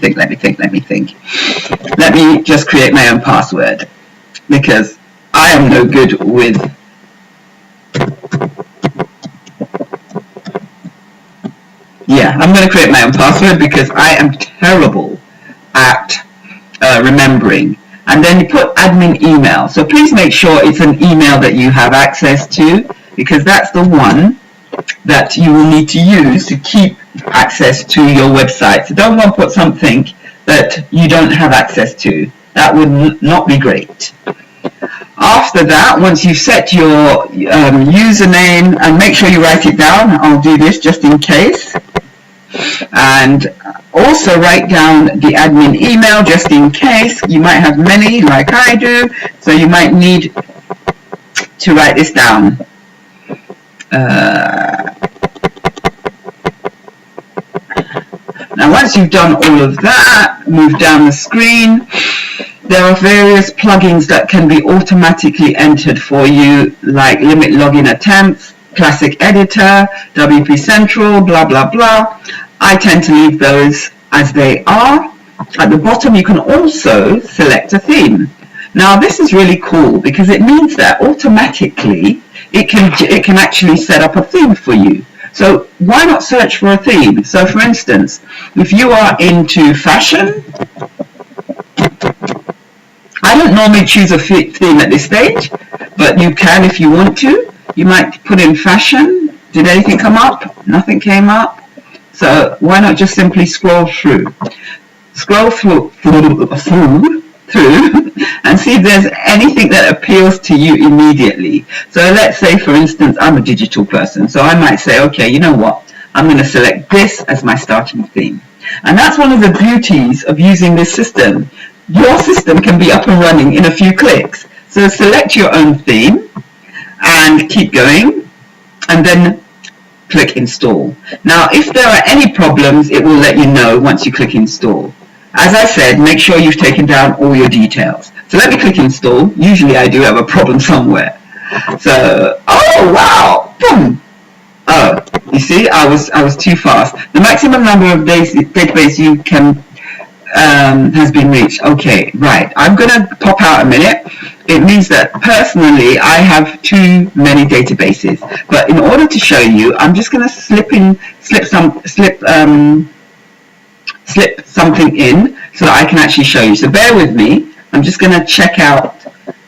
S1: just create my own password, because I am no good with... Yeah, I'm going to create my own password because I am terrible at remembering. And then you put admin email. So please make sure it's an email that you have access to, because that's the one that you will need to use to keep access to your website. So don't go and put something that you don't have access to. That would not be great. After that, once you've set your username, and make sure you write it down. I'll do this just in case. And also write down the admin email just in case. You might have many like I do, so you might need to write this down. Now once you've done all of that, move down the screen. There are various plugins that can be automatically entered for you, like Limit Login Attempts, Classic Editor, WP Central, blah blah blah. I tend to leave those as they are. At the bottom you can also select a theme. Now this is really cool because it means that automatically it can actually set up a theme for you. So why not search for a theme? So for instance, if you are into fashion, I don't normally choose a theme at this stage, but you can if you want to. You might put in fashion. Did anything come up? Nothing came up. So why not just simply scroll through? Scroll through and see if there's anything that appeals to you immediately. So let's say, for instance, I'm a digital person. So I might say, okay, you know what? I'm going to select this as my starting theme. And that's one of the beauties of using this system. Your system can be up and running in a few clicks. So select your own theme and keep going. And then click install. Now, if there are any problems, it will let you know once you click install. As I said, make sure you've taken down all your details. So let me click install. Usually I do have a problem somewhere. So, oh wow, boom. Oh, you see, I was too fast. The maximum number of database you can has been reached. Okay, right. I'm gonna pop out a minute. It means that personally I have too many databases. But in order to show you, I'm just gonna slip something in so that I can actually show you. So bear with me. I'm just gonna check out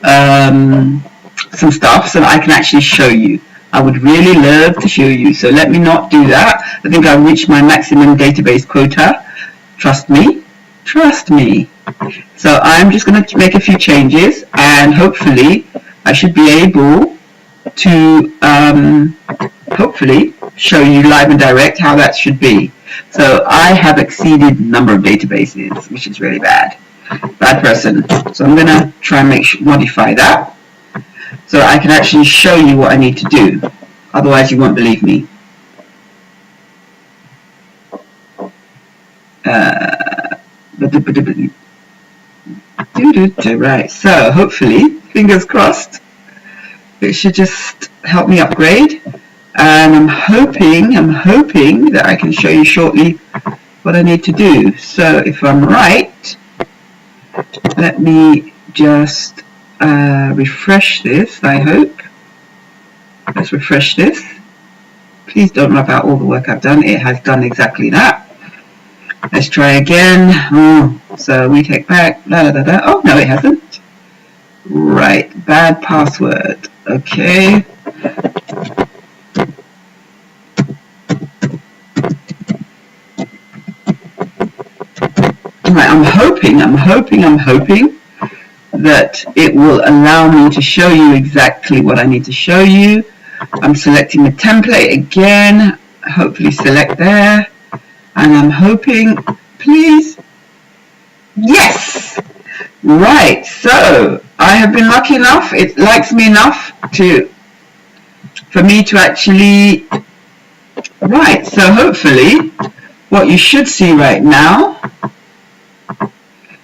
S1: some stuff so that I can actually show you. I would really love to show you. So let me not do that. I think I've reached my maximum database quota. Trust me. Trust me. So I'm just going to make a few changes, and hopefully I should be able to hopefully show you live and direct how that should be. So I have exceeded the number of databases, which is really bad. Bad person. So I'm going to try and modify that so I can actually show you what I need to do. Otherwise you won't believe me. Right, so hopefully, fingers crossed, it should just help me upgrade. And I'm hoping that I can show you shortly what I need to do. So if I'm right, let me just refresh this, I hope. Let's refresh this. Please don't rub out all the work I've done. It has done exactly that. Let's try again. Oh, so we take back. Oh, no, it hasn't. Right, bad password. Okay. Right, I'm hoping that it will allow me to show you exactly what I need to show you. I'm selecting the template again. Hopefully select there. And I'm hoping, please, yes! Right, so I have been lucky enough, it likes me enough for me to actually, right, so hopefully what you should see right now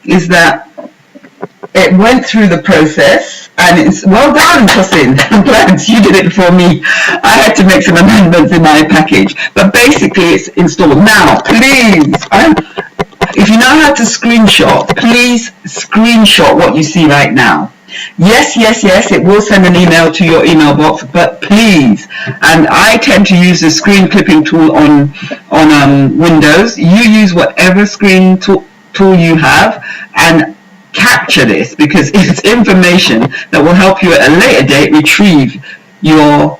S1: is that it went through the process, and it's well done, Tosin. I'm glad you did it for me. I had to make some amendments in my package, but basically it's installed. Now, please, if you know how to screenshot, please screenshot what you see right now. Yes, it will send an email to your email box, but please, and I tend to use the screen clipping tool on Windows. You use whatever screen tool you have, and capture this, because it's information that will help you at a later date retrieve your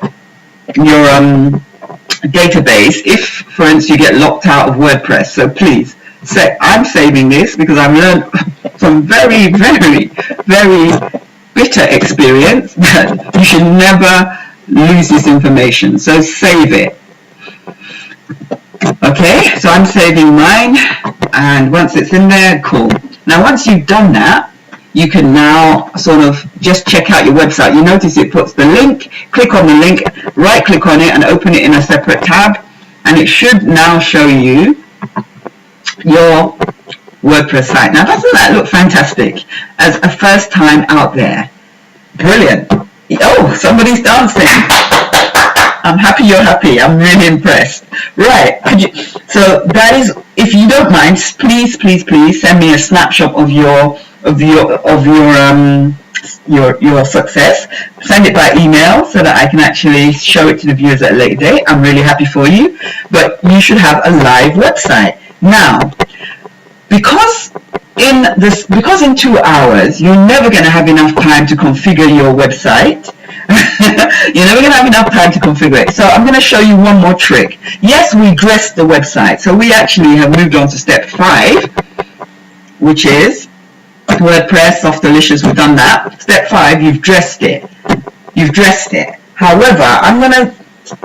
S1: database if, for instance, you get locked out of WordPress. So please, I'm saving this because I've learned from very, very, very bitter experience that you should never lose this information. So save it. Okay, so I'm saving mine, and once it's in there, cool. Now, once you've done that, you can now sort of just check out your website. You notice it puts the link, click on the link, right click on it and open it in a separate tab, and it should now show you your WordPress site. Now, doesn't that look fantastic as a first time out there? Brilliant. Oh, somebody's dancing. I'm happy you're happy. I'm really impressed. Right. So that is, if you don't mind, please send me a snapshot of your success. Send it by email so that I can actually show it to the viewers at a later date. I'm really happy for you. But you should have a live website. Now, because in 2 hours you're never going to have enough time to configure your website. You're never going to have enough time to configure it. So I'm going to show you one more trick. Yes, we dressed the website. So we actually have moved on to step 5, which is WordPress, Softalicious. We've done that. Step 5, you've dressed it. However, I'm going to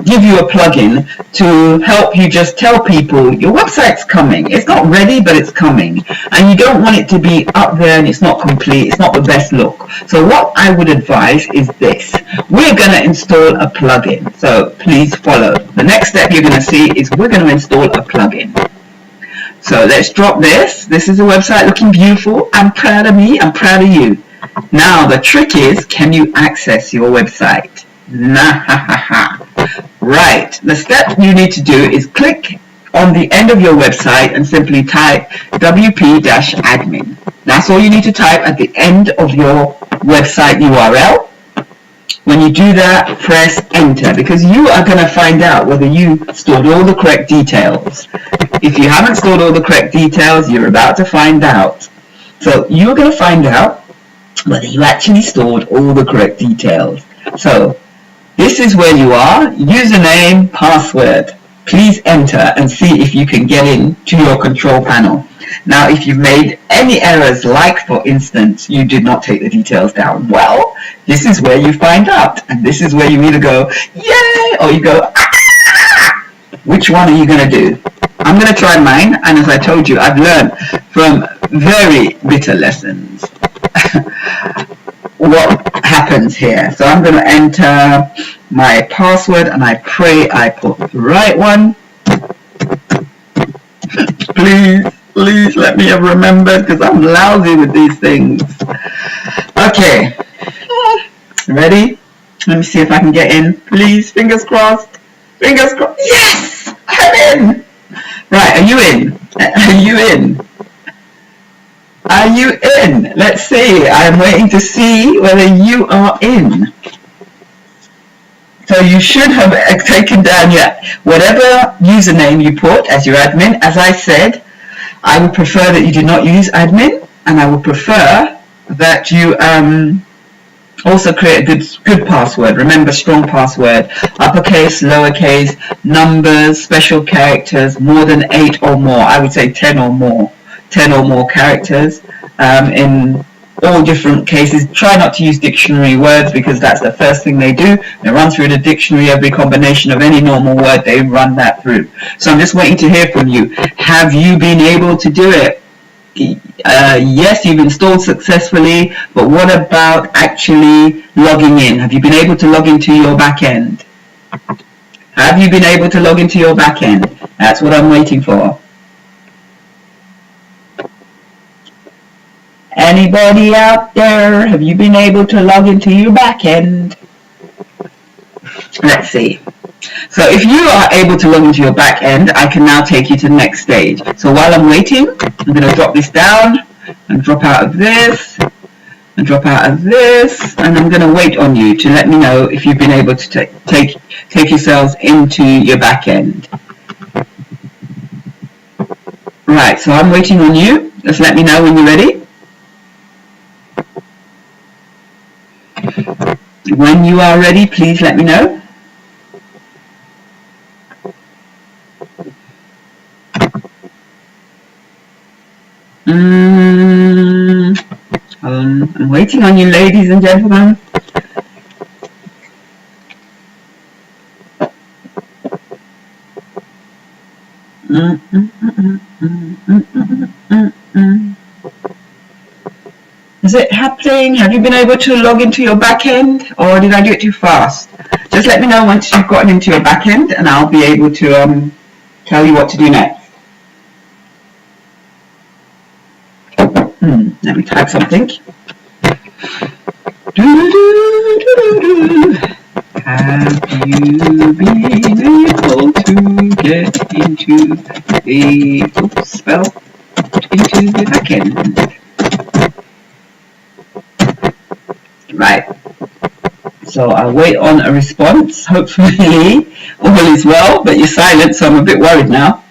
S1: give you a plugin to help you just tell people your website's coming. It's not ready, but it's coming. And you don't want it to be up there and it's not complete. It's not the best look. So what I would advise is this. We're going to install a plugin. So please follow. The next step you're going to see is we're going to install a plugin. So let's drop this. This is a website looking beautiful. I'm proud of me. I'm proud of you. Now the trick is, can you access your website? Right. The step you need to do is click on the end of your website and simply type wp-admin. That's all you need to type at the end of your website URL. When you do that, press enter, because you are going to find out whether you stored all the correct details. If you haven't stored all the correct details, you're about to find out. So you're going to find out whether you actually stored all the correct details. So this is where you are, username, password. Please enter and see if you can get in to your control panel. Now, if you've made any errors, like for instance, you did not take the details down, well, this is where you find out. And this is where you either go, yay, or you go, ah! Which one are you going to do? I'm going to try mine, and as I told you, I've learned from very bitter lessons what happens here. So I'm going to enter my password, and I pray I put the right one. Please let me have remembered, because I'm lousy with these things. Okay, ready? Let me see if I can get in. Please, fingers crossed. Fingers crossed. Yes, I'm in. Right, are you in? Are you in? Are you in? Let's see. I'm waiting to see whether you are in. So you should have taken down whatever username you put as your admin. As I said, I would prefer that you do not use admin, and I would prefer that you also create a good password. Remember, strong password, uppercase, lowercase, numbers, special characters, more than 8 or more. I would say 10 or more. 10 or more characters in all different cases. Try not to use dictionary words, because that's the first thing they do. They run through the dictionary, every combination of any normal word, they run that through. So I'm just waiting to hear from you. Have you been able to do it? Yes, you've installed successfully, but what about actually logging in? Have you been able to log into your back end? Have you been able to log into your back end? That's what I'm waiting for. Anybody out there, have you been able to log into your back end? Let's see. So if you are able to log into your back end, I can now take you to the next stage. So while I'm waiting, I'm going to drop this down and drop out of this and drop out of this, and I'm going to wait on you to let me know if you've been able to take yourselves into your back end. Right, so I'm waiting on you. Just let me know when you're ready. When you are ready, please let me know. I'm waiting on you, ladies and gentlemen. Is it happening? Have you been able to log into your back end, or did I do it too fast? Just let me know once you've gotten into your back end, and I'll be able to tell you what to do next. Let me type something. Have you been able to get into the back end? Right. So I'll wait on a response. Hopefully all is well, but you're silent, so I'm a bit worried now.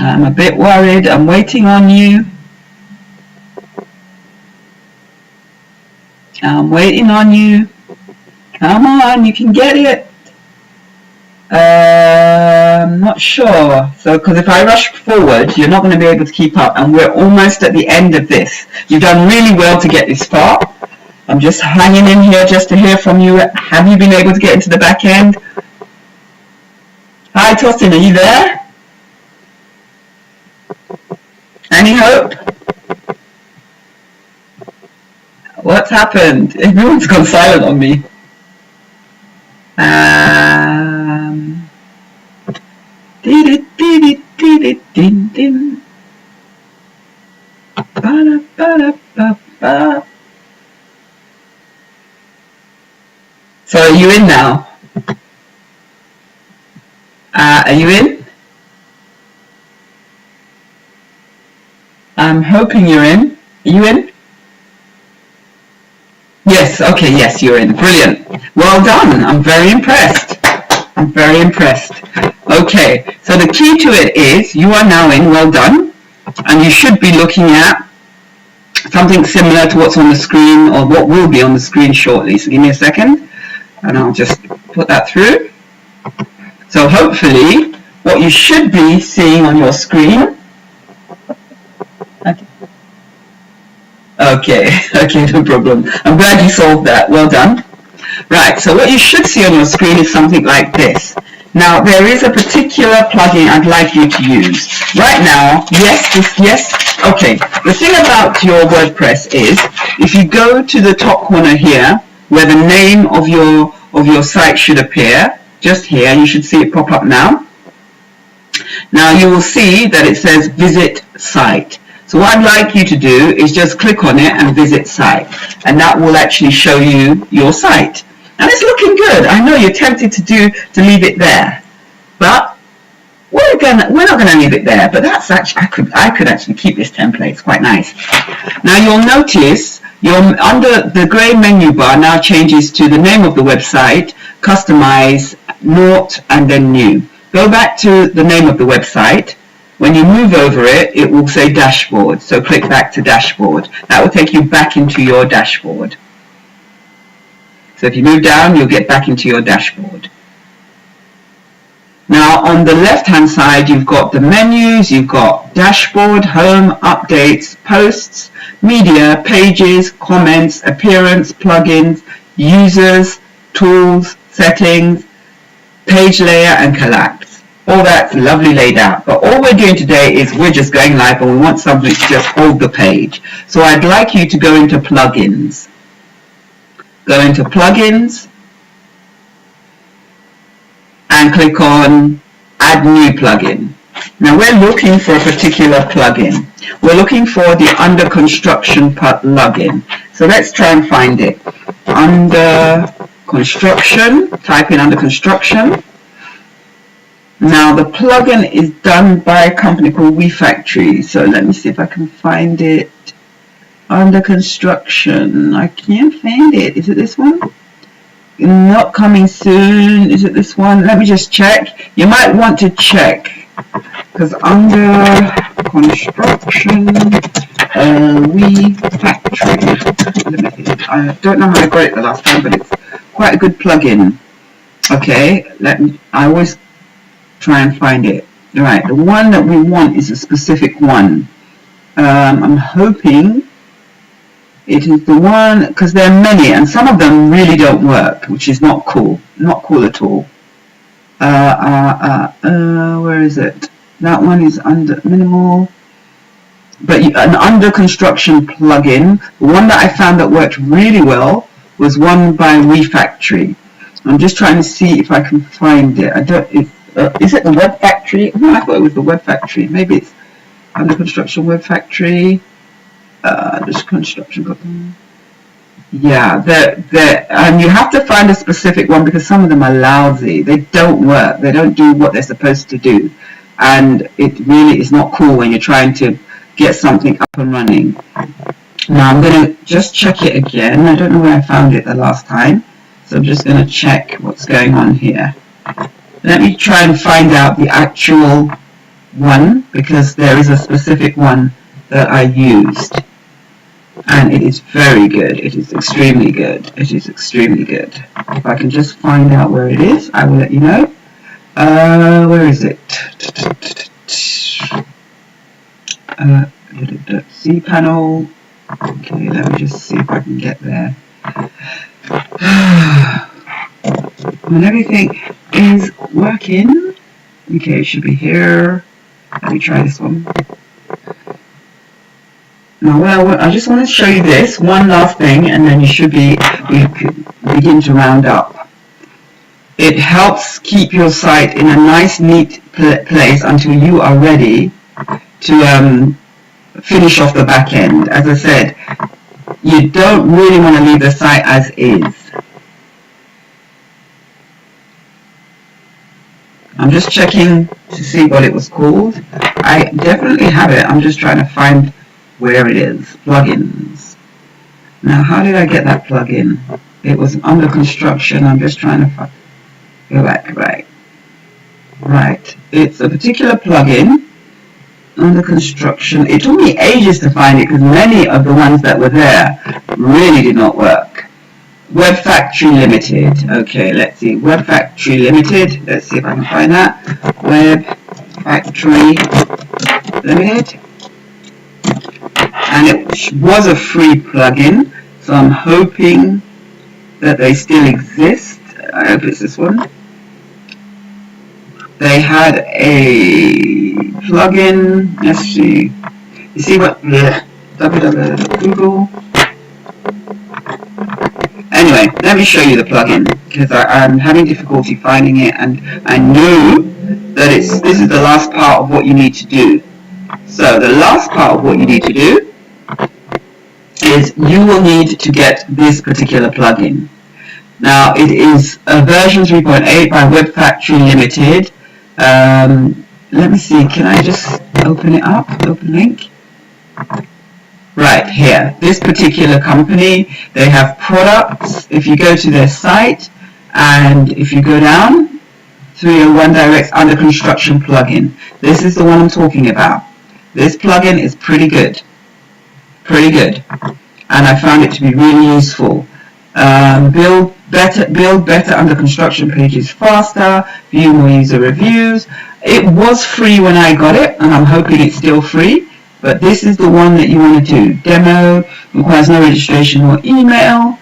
S1: I'm a bit worried. I'm waiting on you. I'm waiting on you. Come on, you can get it. Not sure. So, because if I rush forward, you're not going to be able to keep up. And we're almost at the end of this. You've done really well to get this far. I'm just hanging in here just to hear from you. Have you been able to get into the back end? Hi, Tosin, are you there? Any hope? What's happened? Everyone's gone silent on me. So are you in now? Are you in? I'm hoping you're in. Are you in? Yes, okay, yes, you're in. Brilliant. Well done. I'm very impressed. I'm very impressed. Okay, so the key to it is you are now in. Well done. And you should be looking at something similar to what's on the screen or what will be on the screen shortly. So give me a second and I'll just put that through. So hopefully what you should be seeing on your screen. Okay, no problem. I'm glad you solved that. Well done. Right, so what you should see on your screen is something like this. Now, there is a particular plugin I'd like you to use. Right now, yes. Okay, the thing about your WordPress is, if you go to the top corner here, where the name of your site should appear, just here, you should see it pop up now. Now, you will see that it says Visit Site. So what I'd like you to do is just click on it and visit site, and that will actually show you your site. And it's looking good. I know you're tempted to leave it there, but we're not gonna leave it there. But that's actually I could actually keep this template. It's quite nice. Now you'll notice under the grey menu bar now changes to the name of the website, customize, naught, and then new. Go back to the name of the website. When you move over it, it will say dashboard. So click back to dashboard. That will take you back into your dashboard. So if you move down, you'll get back into your dashboard. Now on the left-hand side, you've got the menus, you've got dashboard, home, updates, posts, media, pages, comments, appearance, plugins, users, tools, settings, page layer, and collapse. All that's lovely laid out, but all we're doing today is we're just going live and we want something to just hold the page. So I'd like you to go into plugins. Go into plugins and click on add new plugin. Now we're looking for a particular plugin. We're looking for the under construction plugin. So let's try and find it. Under construction, type in under construction. Now the plugin is done by a company called WeFactory. So let me see if I can find it. Under construction. I can't find it. Is it this one? Not coming soon. Is it this one? Let me just check. You might want to check because under construction WeFactory. I don't know how I got it the last time, but it's quite a good plugin. Okay, I always try and find it. Right, the one that we want is a specific one. I'm hoping it is the one, because there are many and some of them really don't work, which is not cool. Not cool at all. Where is it? That one is under minimal. But an under construction plugin, the one that I found that worked really well was one by WeFactory. I'm just trying to see if I can find it. Is it the Web Factory? Oh, I thought it was the Web Factory. Maybe it's under construction Web Factory. Just construction. Yeah, and you have to find a specific one because some of them are lousy. They don't work. They don't do what they're supposed to do, and it really is not cool when you're trying to get something up and running. Now I'm going to just check it again. I don't know where I found it the last time, so I'm just going to check what's going on here. Let me try and find out the actual one, because there is a specific one that I used. And it is very good. It is extremely good. It is extremely good. If I can just find out where it is, I will let you know. Where is it? cPanel. Okay, let me just see if I can get there. When everything is working. Okay, it should be here. Let me try this one. Now, I just want to show you this one last thing, and then we could begin to round up. It helps keep your site in a nice, neat place until you are ready to finish off the back end. As I said, you don't really want to leave the site as is. I'm just checking to see what it was called. I definitely have it. I'm just trying to find where it is. Plugins. Now, how did I get that plugin? It was under construction. I'm just trying to go back. Right. It's a particular plugin under construction. It took me ages to find it because many of the ones that were there really did not work. Web Factory Limited. Okay, let's see. Web Factory Limited. Let's see if I can find that. Web Factory Limited. And it was a free plugin, so I'm hoping that they still exist. I hope it's this one. They had a plugin. Let's see. You see what? Yeah. Google. Anyway, let me show you the plugin because I'm having difficulty finding it, and I know that this is the last part of what you need to do. So the last part of what you need to do is you will need to get this particular plugin. Now it is a version 3.8 by Web Factory Limited. Let me see, can I just open it up? Open link. Right here, this particular company, they have products. If you go to their site and if you go down, 301 Directs under construction plugin. This is the one I'm talking about. This plugin is pretty good. And I found it to be really useful. Build better under construction pages faster, view more user reviews. It was free when I got it, and I'm hoping it's still free. But this is the one that you want to do. Demo, requires no registration or email.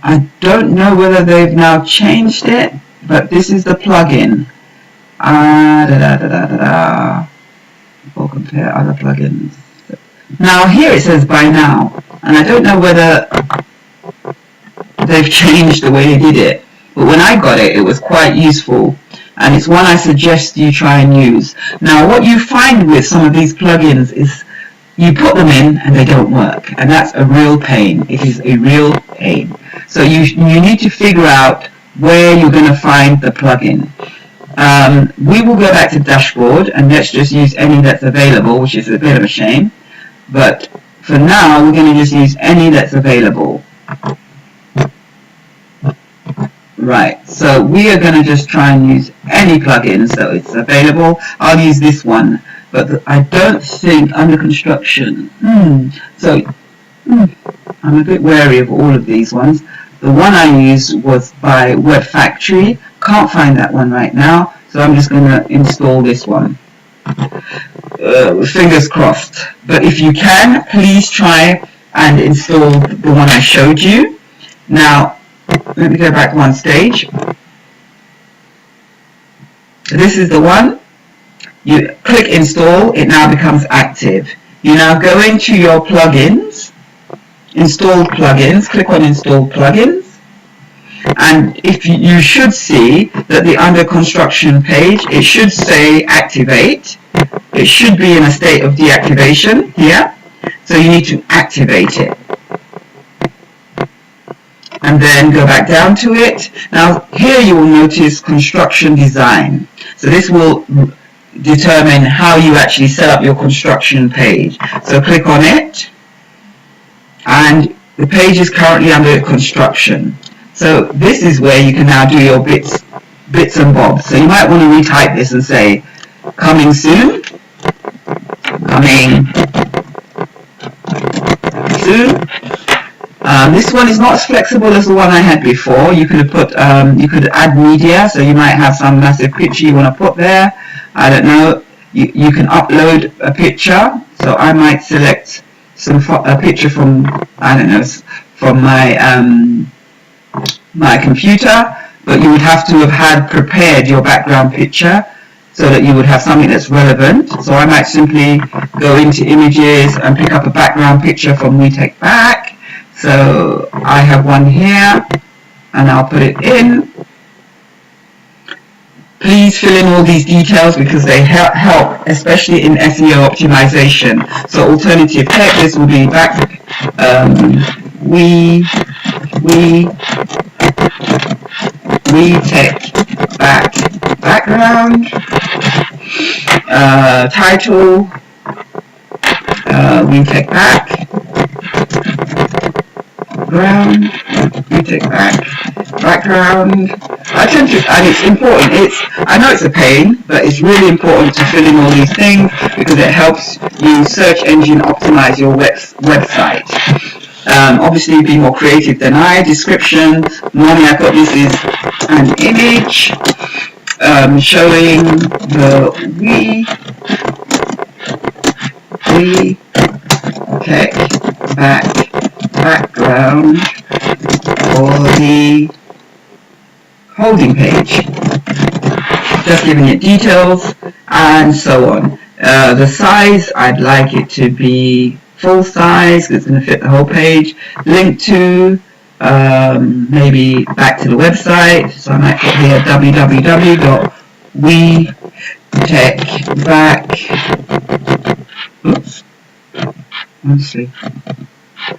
S1: I don't know whether they've now changed it, but this is the plugin. Or compare other plugins. Now here it says buy now, and I don't know whether they've changed the way they did it. But when I got it, it was quite useful. And it's one I suggest you try and use. Now, what you find with some of these plugins is you put them in and they don't work. And that's a real pain. It is a real pain. So you need to figure out where you're going to find the plugin. We will go back to dashboard and let's just use any that's available, which is a bit of a shame. But for now, we're going to just use any that's available. Right, so we are going to just try and use any plugin so it's available. I'll use this one, but I don't think under construction. I'm a bit wary of all of these ones. The one I used was by Web Factory. Can't find that one right now, so I'm just going to install this one. Fingers crossed. But if you can, please try and install the one I showed you. Now, let me go back one stage. This is the one. You click install, it now becomes active. You now go into your plugins, installed plugins, click on install plugins, and if you should see that the under construction page, it should say activate. It should be in a state of deactivation here, so you need to activate it. And then go back down to it. Now here you will notice construction design. So this will determine how you actually set up your construction page. So click on it, and the page is currently under construction. So this is where you can now do your bits and bobs. So you might want to retype this and say coming soon, coming soon. This one is not as flexible as the one I had before. You could have put, you could add media, so you might have some massive picture you want to put there. I don't know. You can upload a picture, so I might select a picture from, I don't know, from my computer, but you would have to have had prepared your background picture so that you would have something that's relevant. So I might simply go into images and pick up a background picture from WeTechBack. So I have one here, and I'll put it in. Please fill in all these details because they help, especially in SEO optimization. So alternative text, this will be WeTechBack background, title, WeTechBack background. I tend to, and it's important. I know it's a pain, but it's really important to fill in all these things because it helps you search engine optimize your website. Obviously, be more creative than I. Description. Normally, I put this is an image showing the WeTechBack background for the holding page, just giving it details and so on. The size, I'd like it to be full size because it's going to fit the whole page. Link to maybe back to the website, so I might put here www.WeTechBack. Oops. Let's see.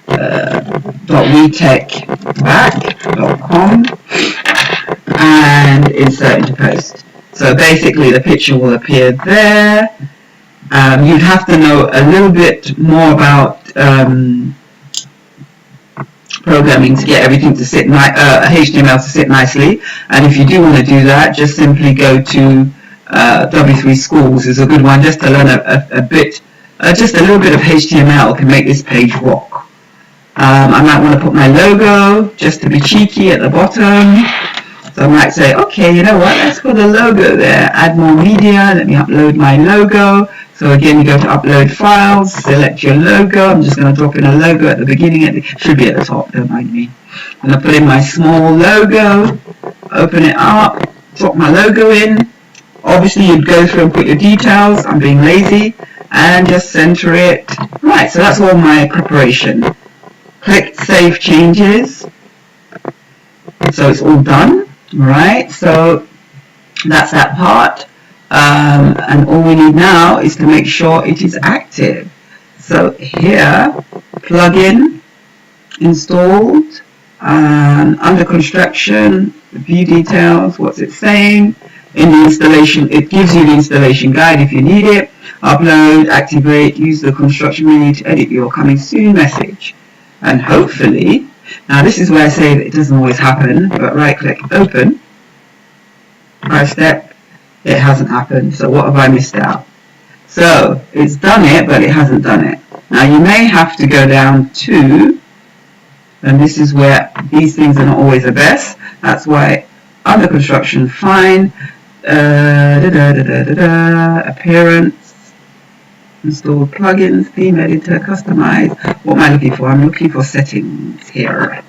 S1: .WeTechBack.com and insert into post. So basically the picture will appear there. You'd have to know a little bit more about programming to get everything to sit HTML to sit nicely, and if you do want to do that, just simply go to W3 Schools is a good one just to learn a bit, just a little bit of HTML can make this page rock. I might want to put my logo just to be cheeky at the bottom. So I might say, okay, you know what, let's put a logo there, add more media, let me upload my logo. So again, you go to upload files, select your logo. I'm just going to drop in a logo at the beginning, it should be at the top, don't mind me. I'm going to put in my small logo, open it up, drop my logo in. Obviously you'd go through and put your details, I'm being lazy, and just center it. Right, so that's all my preparation. Click Save Changes. So it's all done, right? So that's that part. And all we need now is to make sure it is active. So here, plugin installed, under construction, view details, what's it saying? In the installation, it gives you the installation guide if you need it. Upload, activate, use the construction menu to edit your coming soon message. And hopefully, now this is where I say that it doesn't always happen, but right click open, 5-step, it hasn't happened, so what have I missed out? So it's done it, but it hasn't done it. Now you may have to go down to, and this is where these things are not always the best, that's why under construction, fine, appearance, install plugins, theme editor, customize. What am I looking for? I'm looking for settings here.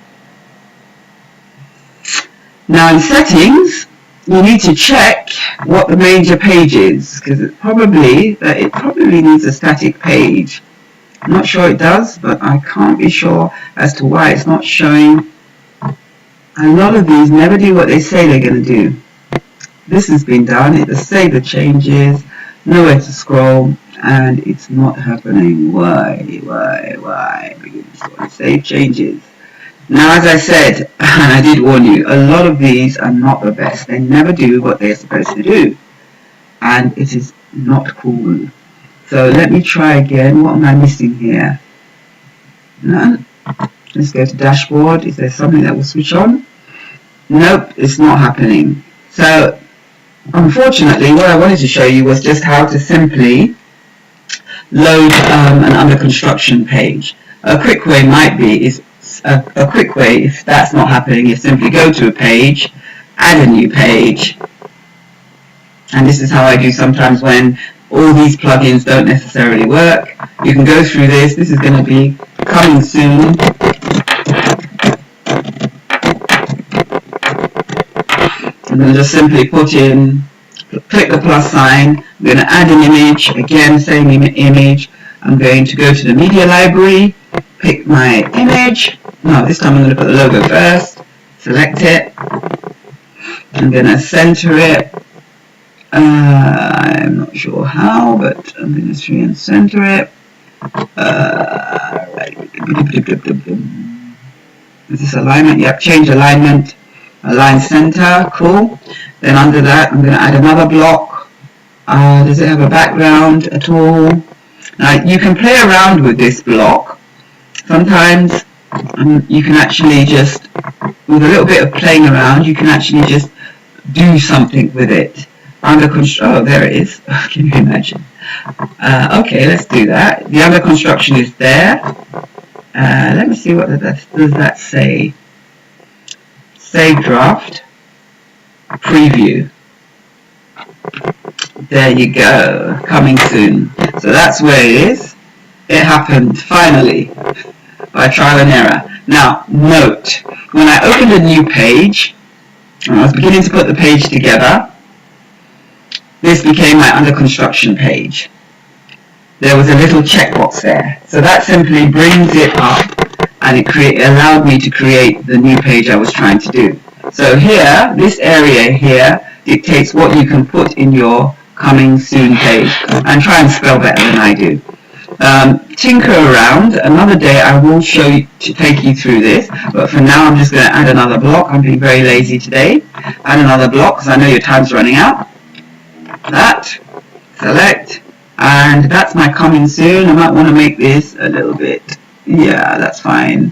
S1: Now in settings, you need to check what the major page is, because it probably needs a static page. I'm not sure it does, but I can't be sure as to why it's not showing. A lot of these never do what they say they're going to do. This has been done, it has saved the changes, nowhere to scroll, and it's not happening. Why? Save changes. Now, as I said, and I did warn you, a lot of these are not the best. They never do what they're supposed to do. And it is not cool. So let me try again. What am I missing here? None. Let's go to dashboard. Is there something that will switch on? Nope, it's not happening. So, unfortunately, what I wanted to show you was just how to simply load an under construction page. A quick way might be is a quick way, if that's not happening, is simply go to a page, add a new page, and this is how I do sometimes when all these plugins don't necessarily work. You can go through this. This is going to be coming soon. I'm going to just simply put in, click the plus sign. I'm going to add an image. Again, same image. I'm going to go to the media library, pick my image. No, this time I'm going to put the logo first. Select it. I'm going to center it. I'm not sure how, but I'm going to try and center it. Right. Is this alignment? Yep, change alignment. Align center, cool. Then under that, I'm going to add another block. Does it have a background at all? Now, you can play around with this block. Sometimes you can actually just, with a little bit of playing around, you can actually just do something with it. Under construction, oh, there it is. Can you imagine? Okay, let's do that. The under construction is there. Let me see what does that say. Save draft. Preview. There you go. Coming soon. So that's where it is. It happened finally by trial and error. Now, note, when I opened a new page, and I was beginning to put the page together, this became my under construction page. There was a little checkbox there. So that simply brings it up, and it allowed me to create the new page I was trying to do. So here, this area here dictates what you can put in your coming soon page. And try and spell better than I do. Tinker around. Another day I will show you, to take you through this, but for now I'm just going to add another block. I'm being very lazy today. Add another block because I know your time's running out. That, select, and that's my coming soon. I might want to make this a little bit, yeah, that's fine.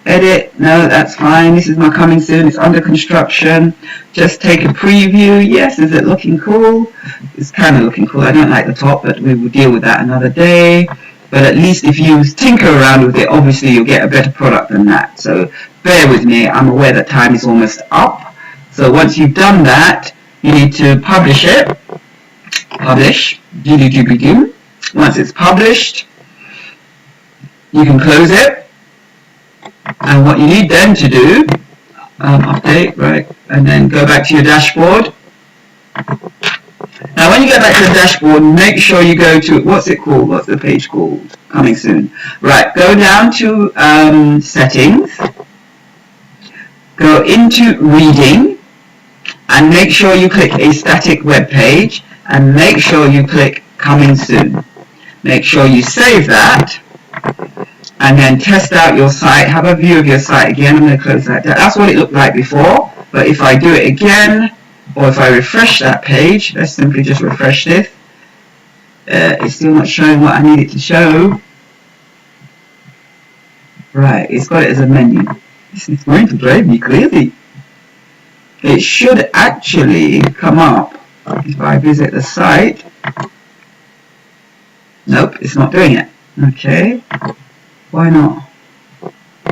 S1: Edit, no, that's fine. This is my coming soon. It's under construction. Just take a preview. Yes, is it looking cool? It's kind of looking cool. I don't like the top, but we will deal with that another day. But at least if you tinker around with it, obviously you'll get a better product than that. So bear with me. I'm aware that time is almost up. So once you've done that, you need to publish it. Publish. Do. Once it's published, you can close it. And what you need then to do, update, right, and then go back to your dashboard. Now when you get back to the dashboard, make sure you go to, what's it called? What's the page called? Coming soon. Right, go down to settings, go into reading, and make sure you click a static web page, and make sure you click coming soon. Make sure you save that, and then test out your site. Have a view of your site again. I'm going to close that down. That's what it looked like before, but if I do it again, or if I refresh that page, let's simply just refresh this. It's still not showing what I need it to show. Right, it's got it as a menu. This is going to drive me crazy. It should actually come up if I visit the site. Nope, it's not doing it. Okay, why not?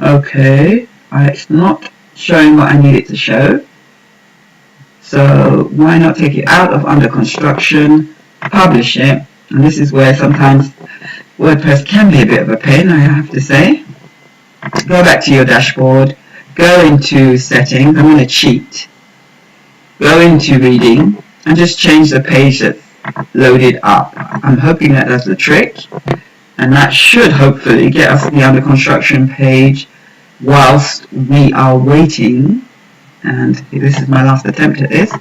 S1: Okay, it's not showing what I need it to show. So why not take it out of under construction, publish it, and this is where sometimes WordPress can be a bit of a pain, I have to say. Go back to your dashboard, go into settings. I'm going to cheat. Go into reading and just change the page that's loaded up. I'm hoping that does the trick, and that should hopefully get us the under construction page whilst we are waiting. And this is my last attempt at this.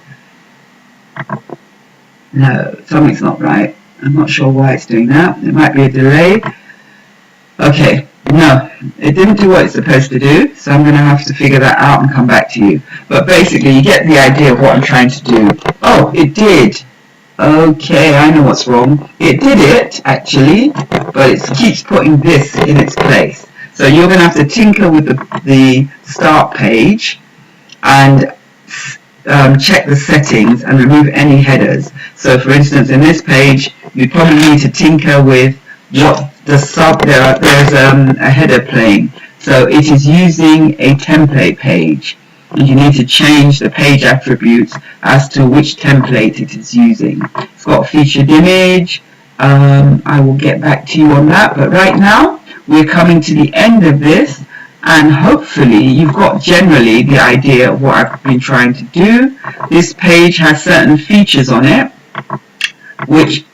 S1: No, something's not right. I'm not sure why it's doing that. It might be a delay. Okay, no, it didn't do what it's supposed to do, so I'm going to have to figure that out and come back to you. But basically, you get the idea of what I'm trying to do. Oh, it did. Okay, I know what's wrong. It did it, actually, but it keeps putting this in its place. So you're going to have to tinker with the start page and check the settings and remove any headers. So for instance, in this page, you probably need to tinker with what the there's a header playing. So it is using a template page. And you need to change the page attributes as to which template it is using. It's got a featured image. I will get back to you on that, but right now we're coming to the end of this, and hopefully you've got generally the idea of what I've been trying to do. This page has certain features on it which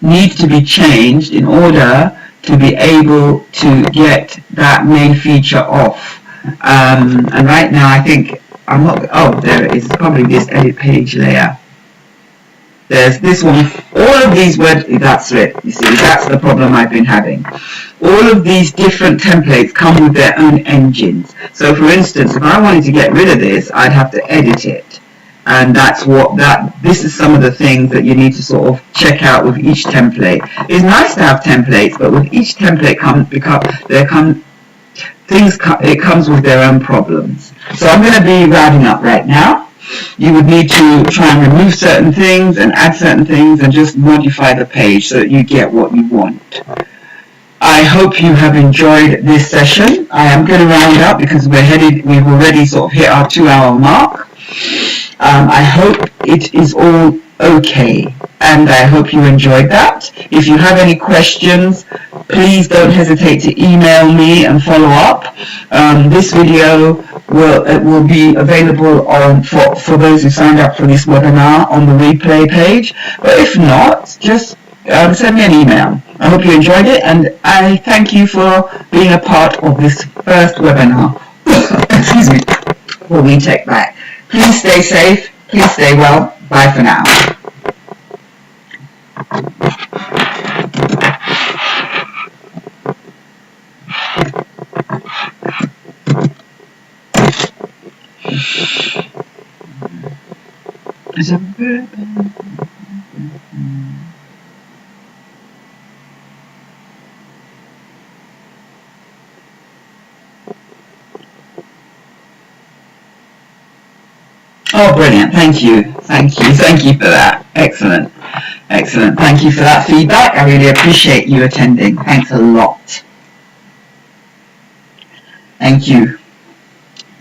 S1: need to be changed in order to be able to get that main feature off. And right now I think I'm not, oh, there it is, probably this edit page layer. There's this one, all of these that's it, you see, that's the problem I've been having. All of these different templates come with their own engines. So for instance, if I wanted to get rid of this, I'd have to edit it. And that's what this is some of the things that you need to sort of check out with each template. It's nice to have templates, but with each template it comes with their own problems. So I'm going to be rounding up right now. You would need to try and remove certain things and add certain things and just modify the page so that you get what you want. I hope you have enjoyed this session. I am going to round up because we've already sort of hit our 2-hour mark. I hope it is all okay, and I hope you enjoyed that. If you have any questions, please don't hesitate to email me and follow up. This video will be available for those who signed up for this webinar on the replay page. But if not, just send me an email. I hope you enjoyed it, and I thank you for being a part of this first webinar. Excuse me, for WeTechBack. Please stay safe. Please stay well. Bye for now. There's a ribbon. Oh, brilliant. Thank you for that. Excellent. Thank you for that feedback. I really appreciate you attending. Thanks a lot. Thank you.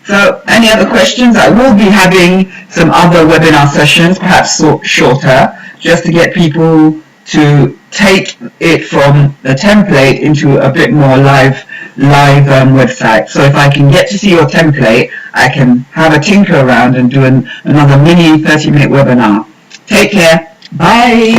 S1: So, any other questions? I will be having some other webinar sessions, perhaps shorter, just to get people to take it from the template into a bit more live website. So if I can get to see your template, I can have a tinker around and do another mini 30-minute webinar. Take care. Bye.